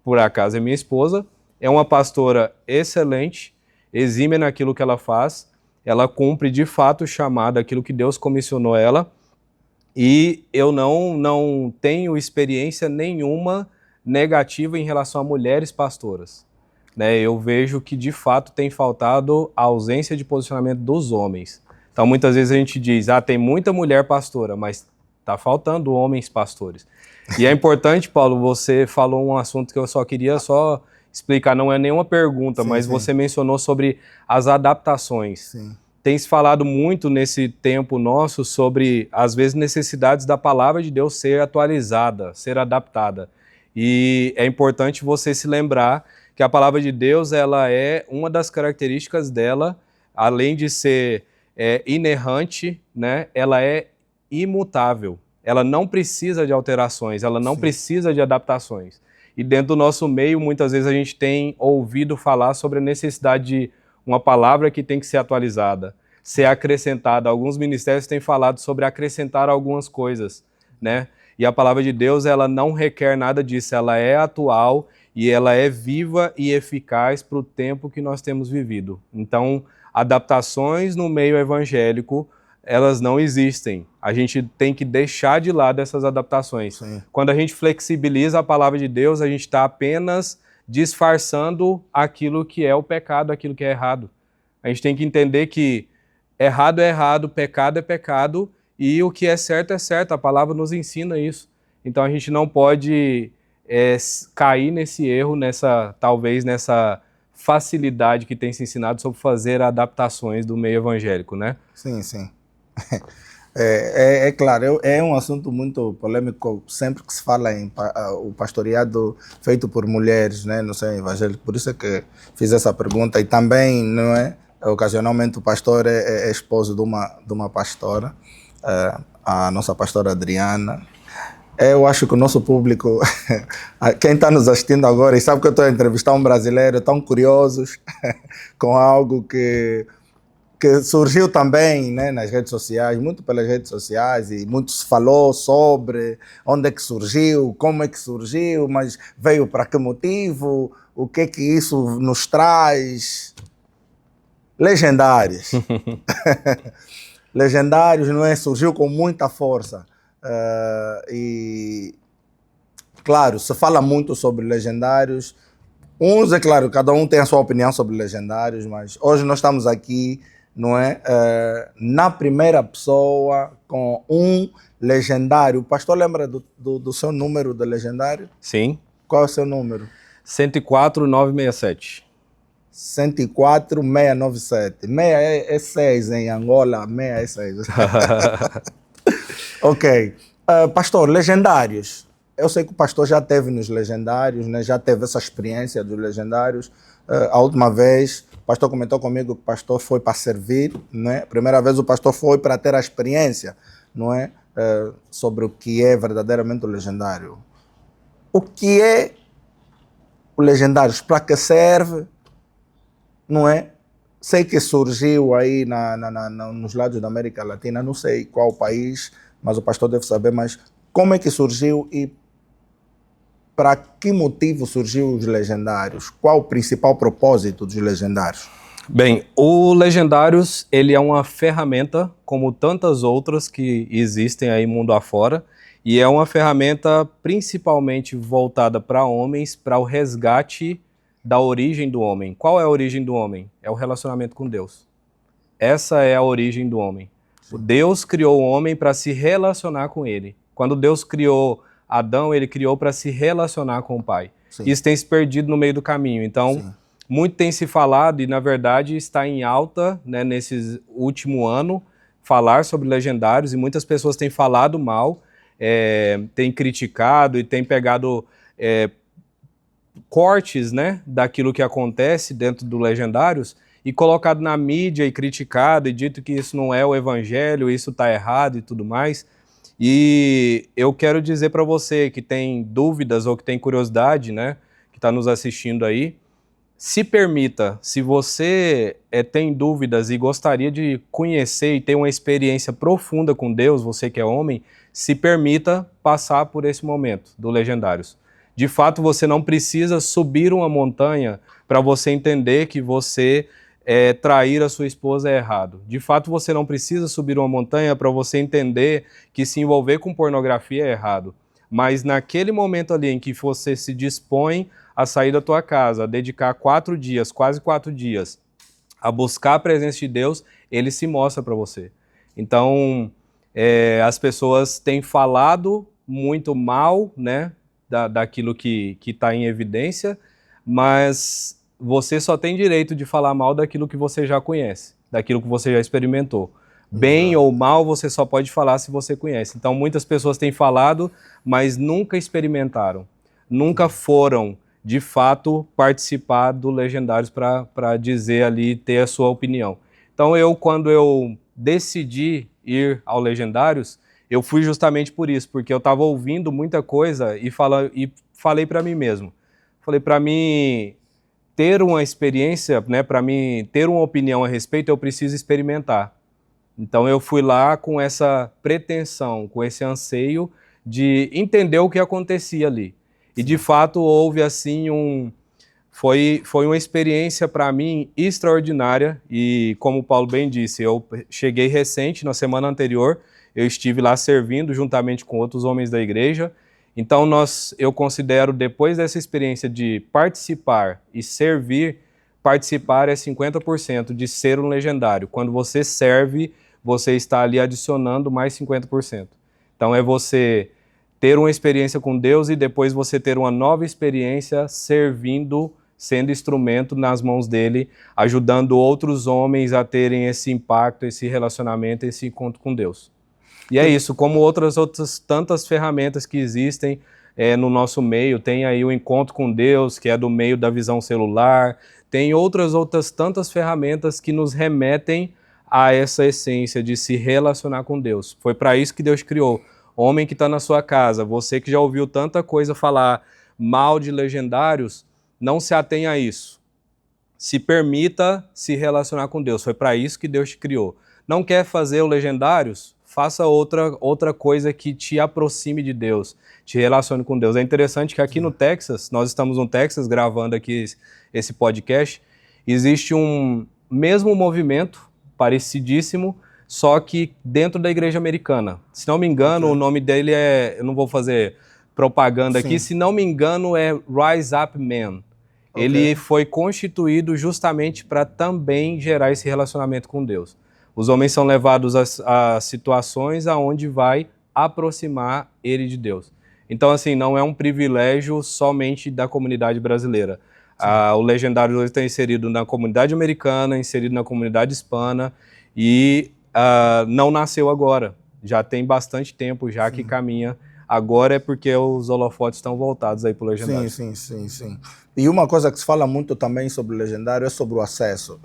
[SPEAKER 2] por acaso é minha esposa, é uma pastora excelente, exímia naquilo que ela faz, ela cumpre de fato o chamado, aquilo que Deus comissionou ela, e eu não tenho experiência nenhuma negativa em relação a mulheres pastoras. Né? Eu vejo que de fato tem faltado a ausência de posicionamento dos homens. Então, muitas vezes a gente diz, tem muita mulher pastora, mas está faltando homens pastores. E é importante, Paulo, você falou um assunto que eu só queria explicar, não é nenhuma pergunta,
[SPEAKER 1] Sim,
[SPEAKER 2] mas
[SPEAKER 1] sim.
[SPEAKER 2] você mencionou sobre as adaptações.
[SPEAKER 1] Sim.
[SPEAKER 2] Tem se falado muito nesse tempo nosso sobre, às vezes, necessidades da palavra de Deus ser atualizada, ser adaptada. E é importante você se lembrar que a palavra de Deus, ela é uma das características dela, além de ser inerrante, né, ela é imutável. Ela não precisa de alterações, ela não
[SPEAKER 1] Sim.
[SPEAKER 2] precisa de adaptações. E dentro do nosso meio, muitas vezes a gente tem ouvido falar sobre a necessidade de uma palavra que tem que ser atualizada, ser acrescentada. Alguns ministérios têm falado sobre acrescentar algumas coisas, né? E a palavra de Deus, ela não requer nada disso, ela é atual e ela é viva e eficaz para o tempo que nós temos vivido. Então, adaptações no meio evangélico, elas não existem. A gente tem que deixar de lado essas adaptações.
[SPEAKER 1] Sim.
[SPEAKER 2] Quando a gente flexibiliza a palavra de Deus, a gente está apenas disfarçando aquilo que é o pecado, aquilo que é errado. A gente tem que entender que errado é errado, pecado é pecado, e o que é certo é certo. A palavra nos ensina isso. Então a gente não pode cair nesse erro, talvez nessa facilidade que tem se ensinado sobre fazer adaptações do meio evangélico, né?
[SPEAKER 1] Sim, sim. É claro, é um assunto muito polêmico sempre que se fala em o pastoreado feito por mulheres, né, no seio evangélico. Por isso é que fiz essa pergunta. E também, não é, ocasionalmente o pastor é esposo de uma pastora, a nossa pastora Adriana. Eu acho que o nosso público, quem está nos assistindo agora e sabe que eu estou a entrevistar um brasileiro, estão curiosos com algo que surgiu também, né, nas redes sociais, muito pelas redes sociais, e muito se falou sobre onde é que surgiu, como é que surgiu, mas veio para que motivo, o que é que isso nos traz. Legendários. Legendários, não é? Surgiu com muita força. E, claro, se fala muito sobre legendários. Uns, é claro, cada um tem a sua opinião sobre legendários, mas hoje nós estamos aqui, não é? Na primeira pessoa, com um legendário. O pastor lembra do seu número de legendário?
[SPEAKER 2] Sim.
[SPEAKER 1] Qual é o seu número?
[SPEAKER 2] 104967.
[SPEAKER 1] 104697. 6 é 6 em Angola, 6 é 6. Ok. Pastor, legendários. Eu sei que o pastor já teve nos legendários, né? Já teve essa experiência dos legendários. A última vez, o pastor comentou comigo que o pastor foi para servir, né? A primeira vez o pastor foi para ter a experiência, não é? Sobre o que é verdadeiramente o legendário. O que é o legendário? Para que serve? Não é? Sei que surgiu aí nos lados da América Latina, não sei qual país, mas o pastor deve saber, mas como é que surgiu e para que motivo surgiu os legendários? Qual o principal propósito dos legendários?
[SPEAKER 2] Bem, o Legendários, ele é uma ferramenta, como tantas outras que existem aí mundo afora, e é uma ferramenta principalmente voltada para homens, para o resgate da origem do homem. Qual é a origem do homem? É o relacionamento com Deus. Essa é a origem do homem. Sim. Deus criou o homem para se relacionar com ele. Quando Deus criou Adão, ele criou para se relacionar com o Pai. Sim. Isso tem se perdido no meio do caminho. Então, sim, muito tem se falado e, na verdade, está em alta, né, nesse último ano, falar sobre legendários, e muitas pessoas têm falado mal, têm criticado e têm pegado cortes, né, daquilo que acontece dentro do Legendários e colocado na mídia e criticado e dito que isso não é o evangelho, isso está errado e tudo mais. E eu quero dizer para você que tem dúvidas ou que tem curiosidade, né, que está nos assistindo aí, se permita, se você tem dúvidas e gostaria de conhecer e ter uma experiência profunda com Deus, você que é homem, se permita passar por esse momento do Legendários. De fato, você não precisa subir uma montanha para você entender que você trair a sua esposa é errado. De fato, você não precisa subir uma montanha para você entender que se envolver com pornografia é errado. Mas naquele momento ali em que você se dispõe a sair da tua casa, a dedicar 4 dias, quase 4 dias, a buscar a presença de Deus, ele se mostra para você. Então, as pessoas têm falado muito mal, né, daquilo que está em evidência, mas você só tem direito de falar mal daquilo que você já conhece, daquilo que você já experimentou. Bem ou mal, você só pode falar se você conhece. Então, muitas pessoas têm falado, mas nunca experimentaram. Nunca foram, de fato, participar do Legendários para dizer ali, ter a sua opinião. Então, quando eu decidi ir ao Legendários, eu fui justamente por isso, porque eu estava ouvindo muita coisa e falei para mim mesmo. Falei, para mim ter uma experiência, né, para mim ter uma opinião a respeito, eu preciso experimentar. Então eu fui lá com essa pretensão, com esse anseio de entender o que acontecia ali. E de fato houve assim foi uma experiência para mim extraordinária e como o Paulo bem disse, eu cheguei recente, na semana anterior, eu estive lá servindo juntamente com outros homens da igreja. Então eu considero, depois dessa experiência de participar e servir, participar é 50% de ser um legendário. Quando você serve, você está ali adicionando mais 50%. Então é você ter uma experiência com Deus e depois você ter uma nova experiência servindo, sendo instrumento nas mãos dele, ajudando outros homens a terem esse impacto, esse relacionamento, esse encontro com Deus. E é isso, como outras tantas ferramentas que existem no nosso meio, tem aí o encontro com Deus, que é do meio da visão celular, tem outras tantas ferramentas que nos remetem a essa essência de se relacionar com Deus. Foi para isso que Deus criou. Homem que está na sua casa, você que já ouviu tanta coisa falar mal de legendários, não se atenha a isso. Se permita se relacionar com Deus. Foi para isso que Deus te criou. Não quer fazer o legendários? Faça outra coisa que te aproxime de Deus, te relacione com Deus. É interessante que aqui no Texas, nós estamos no Texas gravando aqui esse podcast, existe um mesmo movimento, parecidíssimo, só que dentro da igreja americana. Se não me engano, o nome dele eu não vou fazer propaganda aqui, se não me engano é Rise Up Man. Ele foi constituído justamente para também gerar esse relacionamento com Deus. Os homens são levados a situações aonde vai aproximar ele de Deus. Então, assim, não é um privilégio somente da comunidade brasileira. O Legendário hoje está inserido na comunidade americana, inserido na comunidade hispana e não nasceu agora. Já tem bastante tempo já que caminha. Agora é porque os holofotes estão voltados aí para o Legendário.
[SPEAKER 1] Sim. E uma coisa que se fala muito também sobre o Legendário é sobre o acesso.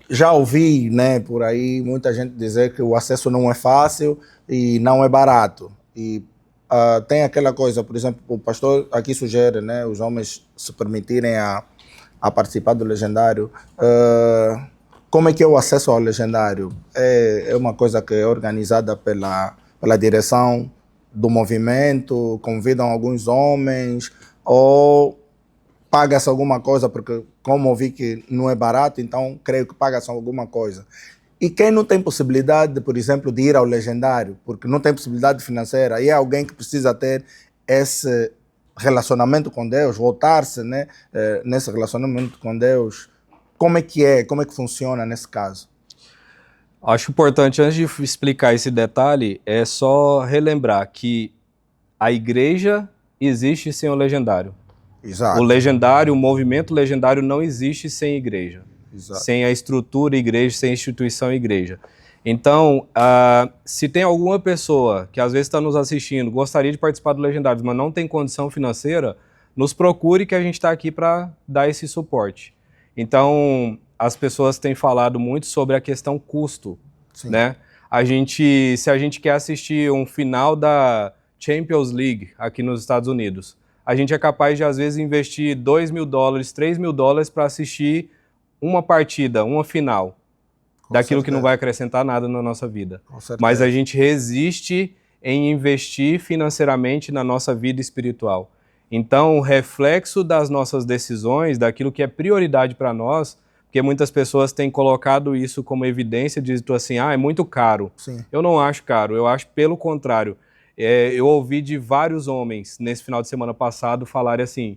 [SPEAKER 1] Já ouvi, né, por aí muita gente dizer que o acesso não é fácil e não é barato. E tem aquela coisa, por exemplo, o pastor aqui sugere, né, os homens se permitirem a participar do Legendário. Como é que é o acesso ao Legendário? É uma coisa que é organizada pela direção do movimento, convidam alguns homens ou paga-se alguma coisa, porque como eu vi que não é barato, então creio que paga-se alguma coisa. E quem não tem possibilidade, por exemplo, de ir ao Legendário, porque não tem possibilidade financeira, e é alguém que precisa ter esse relacionamento com Deus, voltar-se, né, nesse relacionamento com Deus, como é que funciona nesse caso?
[SPEAKER 2] Acho importante, antes de explicar esse detalhe, é só relembrar que a igreja existe sem o Legendário.
[SPEAKER 1] Exato.
[SPEAKER 2] O Legendário, o movimento Legendário não existe sem igreja.
[SPEAKER 1] Exato.
[SPEAKER 2] Sem a estrutura igreja, sem a instituição igreja. Então, se tem alguma pessoa que às vezes está nos assistindo, gostaria de participar do Legendário, mas não tem condição financeira, nos procure que a gente está aqui para dar esse suporte. Então, as pessoas têm falado muito sobre a questão custo, né? Se a gente quer assistir um final da Champions League aqui nos Estados Unidos, a gente é capaz de, às vezes, investir $2.000, $3.000 para assistir uma partida, uma final, daquilo que não vai acrescentar nada na nossa vida. Mas a gente resiste em investir financeiramente na nossa vida espiritual. Então, o reflexo das nossas decisões, daquilo que é prioridade para nós, porque muitas pessoas têm colocado isso como evidência, dizendo assim, é muito caro.
[SPEAKER 1] Sim.
[SPEAKER 2] Eu não acho caro, eu acho pelo contrário. Eu ouvi de vários homens, nesse final de semana passado, falarem assim,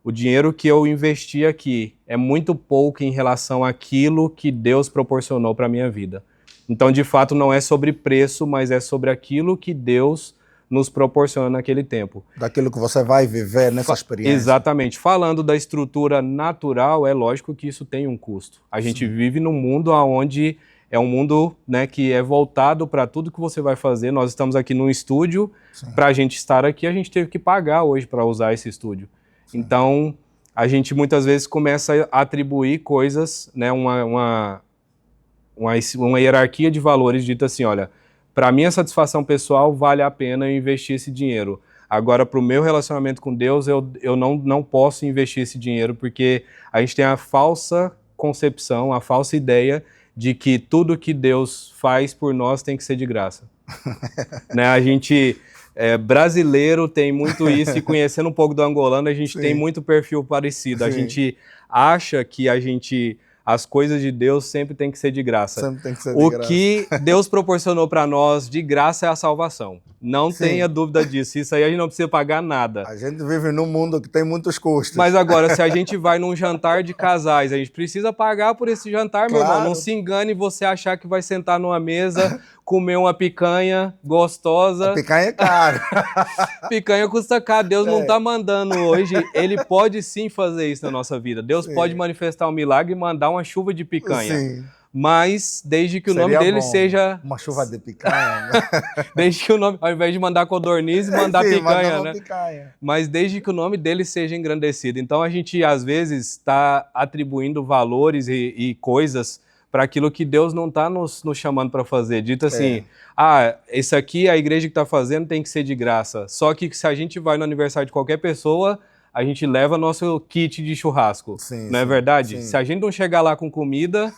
[SPEAKER 2] o dinheiro que eu investi aqui é muito pouco em relação àquilo que Deus proporcionou para a minha vida. Então, de fato, não é sobre preço, mas é sobre aquilo que Deus nos proporciona naquele tempo.
[SPEAKER 1] Daquilo que você vai viver nessa experiência.
[SPEAKER 2] Exatamente. Falando da estrutura natural, é lógico que isso tem um custo. A gente vive num mundo onde é um mundo, né, que é voltado para tudo que você vai fazer. Nós estamos aqui num estúdio, para a gente estar aqui, a gente teve que pagar hoje para usar esse estúdio. Sim. Então, a gente muitas vezes começa a atribuir coisas, né, uma hierarquia de valores dita assim, olha, para minha satisfação pessoal, vale a pena eu investir esse dinheiro. Agora, para o meu relacionamento com Deus, eu não posso investir esse dinheiro, porque a gente tem a falsa concepção, a falsa ideia de que tudo que Deus faz por nós tem que ser de graça. Né? A gente, brasileiro, tem muito isso, e conhecendo um pouco do angolano, a gente tem muito perfil parecido. A gente acha que as coisas de Deus sempre tem que ser de graça.
[SPEAKER 1] Sempre tem que ser de graça.
[SPEAKER 2] O que Deus proporcionou para nós de graça é a salvação. Não tenha dúvida disso. Isso aí a gente não precisa pagar nada.
[SPEAKER 1] A gente vive num mundo que tem muitos custos.
[SPEAKER 2] Mas agora, se a gente vai num jantar de casais, a gente precisa pagar por esse jantar, meu irmão. Não se engane você achar que vai sentar numa mesa, comer uma picanha gostosa.
[SPEAKER 1] A picanha é cara.
[SPEAKER 2] Picanha custa caro. Deus não está mandando hoje. Ele pode sim fazer isso na nossa vida. Deus pode manifestar um milagre e mandar uma chuva de picanha.
[SPEAKER 1] Sim.
[SPEAKER 2] Mas desde que o nome dele seja...
[SPEAKER 1] Uma chuva de picanha.
[SPEAKER 2] Desde que o nome... Ao invés de mandar codorniz, mandar picanha, né?
[SPEAKER 1] Picanha.
[SPEAKER 2] Mas desde que o nome dele seja engrandecido. Então a gente, às vezes, está atribuindo valores e coisas para aquilo que Deus não está nos chamando para fazer. Dito assim, esse aqui, a igreja que está fazendo tem que ser de graça. Só que se a gente vai no aniversário de qualquer pessoa, a gente leva nosso kit de churrasco. Não é verdade? Sim. Se a gente não chegar lá com comida,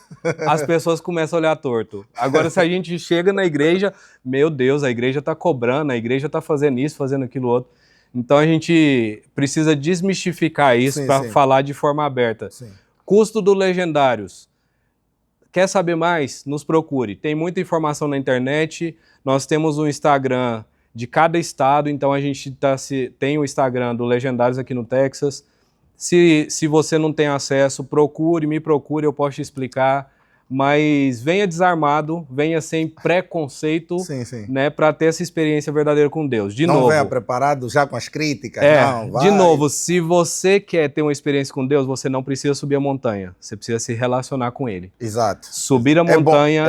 [SPEAKER 2] as pessoas começam a olhar torto. Agora, se a gente chega na igreja, meu Deus, a igreja está cobrando, a igreja está fazendo isso, fazendo aquilo outro. Então, a gente precisa desmistificar isso para falar de forma aberta. Custo do Legendários. Quer saber mais? Nos procure. Tem muita informação na internet. Nós temos um Instagram de cada estado, então a gente tem o Instagram do Legendários aqui no Texas. Se você não tem acesso, me procure, eu posso te explicar. Mas venha desarmado, venha sem preconceito, né, para ter essa experiência verdadeira com Deus.
[SPEAKER 1] Não venha preparado já com as críticas, não. Vai.
[SPEAKER 2] De novo, se você quer ter uma experiência com Deus, você não precisa subir a montanha, você precisa se relacionar com Ele.
[SPEAKER 1] Exato.
[SPEAKER 2] Subir a montanha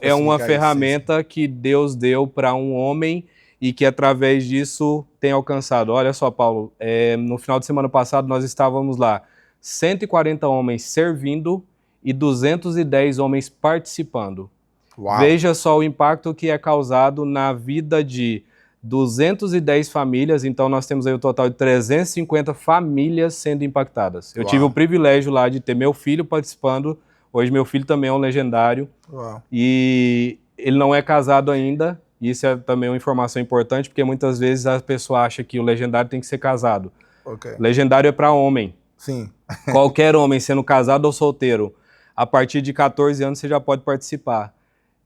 [SPEAKER 1] é
[SPEAKER 2] uma ferramenta que Deus deu para um homem e que através disso tem alcançado. Olha só, Paulo, no final de semana passado nós estávamos lá, 140 homens servindo e 210 homens participando. Uau. Veja só o impacto que é causado na vida de 210 famílias, então nós temos aí o total de 350 famílias sendo impactadas. Eu tive o privilégio lá de ter meu filho participando, hoje meu filho também é um legendário, e ele não é casado ainda, e isso é também uma informação importante, porque muitas vezes a pessoa acha que o legendário tem que ser casado. Legendário é para homem.
[SPEAKER 1] Sim.
[SPEAKER 2] Qualquer homem, sendo casado ou solteiro, a partir de 14 anos você já pode participar.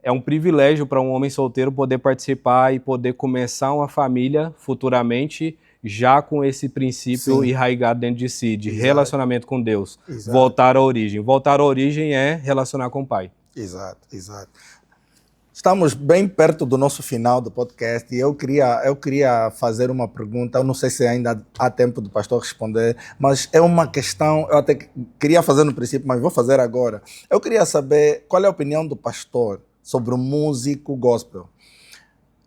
[SPEAKER 2] É um privilégio para um homem solteiro poder participar e poder começar uma família futuramente já com esse princípio enraizado dentro de si, de relacionamento com Deus. Voltar à origem. Voltar à origem é relacionar com o Pai.
[SPEAKER 1] Exato. Estamos bem perto do nosso final do podcast e eu queria fazer uma pergunta. Eu não sei se ainda há tempo do pastor responder, mas é uma questão, eu até queria fazer no princípio, mas vou fazer agora. Eu queria saber qual é a opinião do pastor sobre o músico gospel.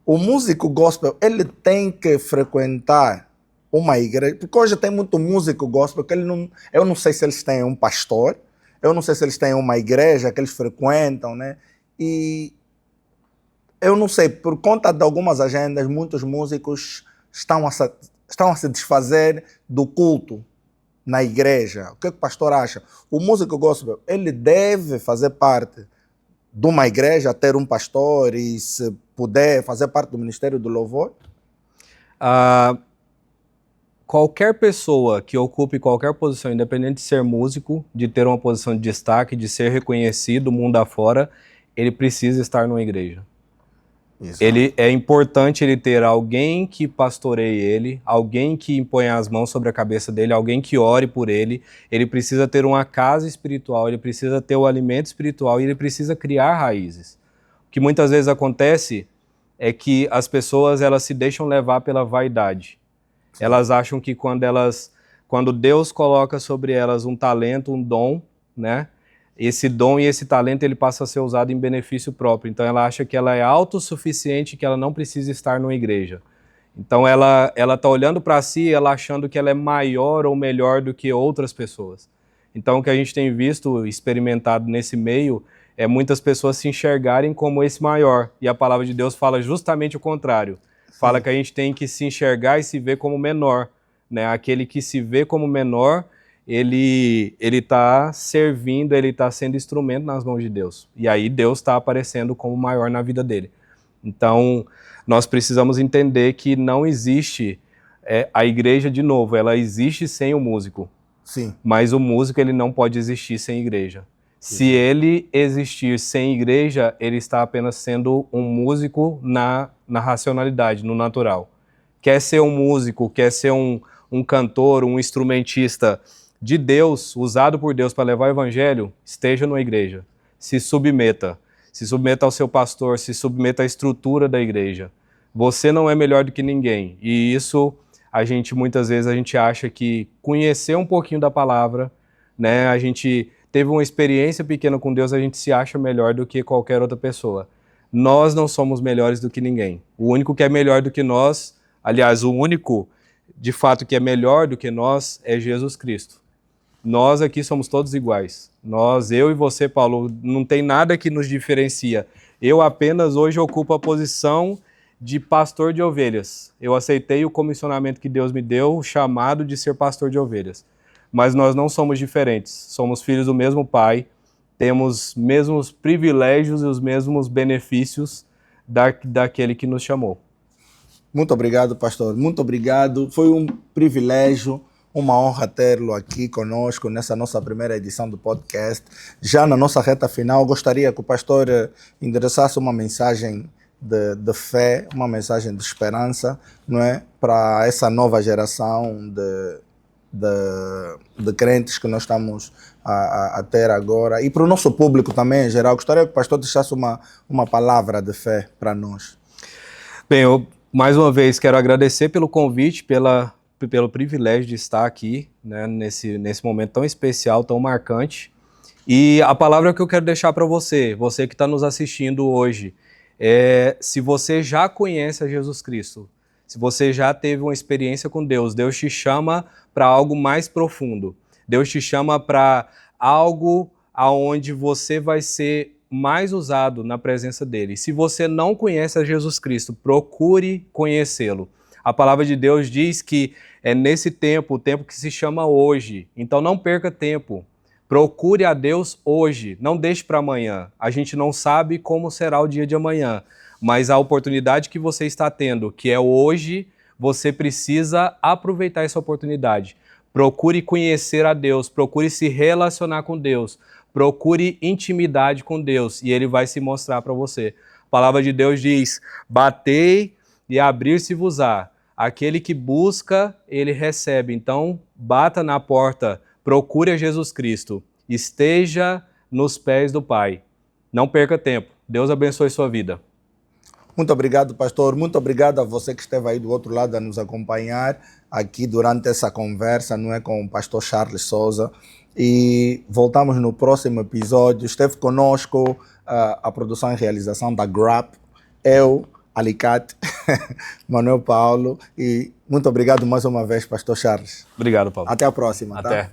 [SPEAKER 1] O músico gospel, ele tem que frequentar uma igreja, porque hoje tem muito músico gospel que eu não sei se eles têm um pastor, eu não sei se eles têm uma igreja que eles frequentam, né? E eu não sei, por conta de algumas agendas, muitos músicos estão a se desfazer do culto na igreja. O que o pastor acha? O músico gospel, ele deve fazer parte de uma igreja, ter um pastor e, se puder, fazer parte do Ministério do Louvor?
[SPEAKER 2] Qualquer pessoa que ocupe qualquer posição, independente de ser músico, de ter uma posição de destaque, de ser reconhecido mundo afora, ele precisa estar numa igreja. É importante ele ter alguém que pastoreie ele, alguém que imponha as mãos sobre a cabeça dele, alguém que ore por ele. Ele precisa ter uma casa espiritual, ele precisa ter o alimento espiritual e ele precisa criar raízes. O que muitas vezes acontece é que as pessoas elas se deixam levar pela vaidade. Elas acham que quando Deus coloca sobre elas um talento, um dom, né? Esse dom e esse talento ele passa a ser usado em benefício próprio. Então ela acha que ela é autossuficiente, que ela não precisa estar numa igreja. Então ela está olhando para si, ela achando que ela é maior ou melhor do que outras pessoas. Então o que a gente tem visto, experimentado nesse meio, é muitas pessoas se enxergarem como esse maior. E a palavra de Deus fala justamente o contrário. Fala que a gente tem que se enxergar e se ver como menor, né? Aquele que se vê como menor, ele está servindo, ele está sendo instrumento nas mãos de Deus. E aí Deus está aparecendo como maior na vida dele. Então, nós precisamos entender que não existe a igreja, de novo, ela existe sem o músico.
[SPEAKER 1] Sim.
[SPEAKER 2] Mas o músico ele não pode existir sem igreja. Se ele existir sem igreja, ele está apenas sendo um músico na racionalidade, no natural. Quer ser um músico, quer ser um cantor, um instrumentista de Deus, usado por Deus para levar o evangelho, esteja numa igreja. Se submeta ao seu pastor, se submeta à estrutura da igreja. Você não é melhor do que ninguém. E isso, muitas vezes a gente acha que conhecer um pouquinho da palavra, né, a gente teve uma experiência pequena com Deus, a gente se acha melhor do que qualquer outra pessoa. Nós não somos melhores do que ninguém. O único que é melhor do que nós, aliás, o único, de fato, que é melhor do que nós é Jesus Cristo. Nós aqui somos todos iguais. Eu e você, Paulo, não tem nada que nos diferencia. Eu apenas hoje ocupo a posição de pastor de ovelhas. Eu aceitei o comissionamento que Deus me deu, o chamado de ser pastor de ovelhas. Mas nós não somos diferentes. Somos filhos do mesmo Pai, temos os mesmos privilégios e os mesmos benefícios daquele que nos chamou.
[SPEAKER 1] Muito obrigado, pastor. Muito obrigado. Foi um privilégio, uma honra tê-lo aqui conosco nessa nossa primeira edição do podcast. Já na nossa reta final, gostaria que o pastor endereçasse uma mensagem de fé, uma mensagem de esperança, não é, para essa nova geração de crentes que nós estamos a ter agora, e para o nosso público também em geral. Gostaria que o pastor deixasse uma palavra de fé para nós.
[SPEAKER 2] Bem, eu mais uma vez quero agradecer pelo convite, pelo privilégio de estar aqui, né, nesse momento tão especial, tão marcante. E a palavra que eu quero deixar para você que está nos assistindo hoje, se você já conhece a Jesus Cristo, se você já teve uma experiência com Deus, Deus te chama para algo mais profundo. Deus te chama para algo aonde você vai ser mais usado na presença dele. Se você não conhece a Jesus Cristo, procure conhecê-lo. A palavra de Deus diz que é nesse tempo, o tempo que se chama hoje. Então não perca tempo. Procure a Deus hoje, não deixe para amanhã. A gente não sabe como será o dia de amanhã, mas a oportunidade que você está tendo, que é hoje, você precisa aproveitar essa oportunidade. Procure conhecer a Deus, procure se relacionar com Deus, procure intimidade com Deus e Ele vai se mostrar para você. A palavra de Deus diz, batei e abrir-se-vos-á. Aquele que busca, ele recebe. Então, bata na porta, procure a Jesus Cristo, esteja nos pés do Pai. Não perca tempo. Deus abençoe sua vida.
[SPEAKER 1] Muito obrigado, pastor. Muito obrigado a você que esteve aí do outro lado a nos acompanhar aqui durante essa conversa, não é, com o pastor Charles Souza. E voltamos no próximo episódio. Esteve conosco a produção e realização da GRAP, eu, Alicate, Manuel Paulo. E muito obrigado mais uma vez, pastor Charles.
[SPEAKER 2] Obrigado, Paulo.
[SPEAKER 1] Até a próxima.
[SPEAKER 2] Até.
[SPEAKER 1] Tá?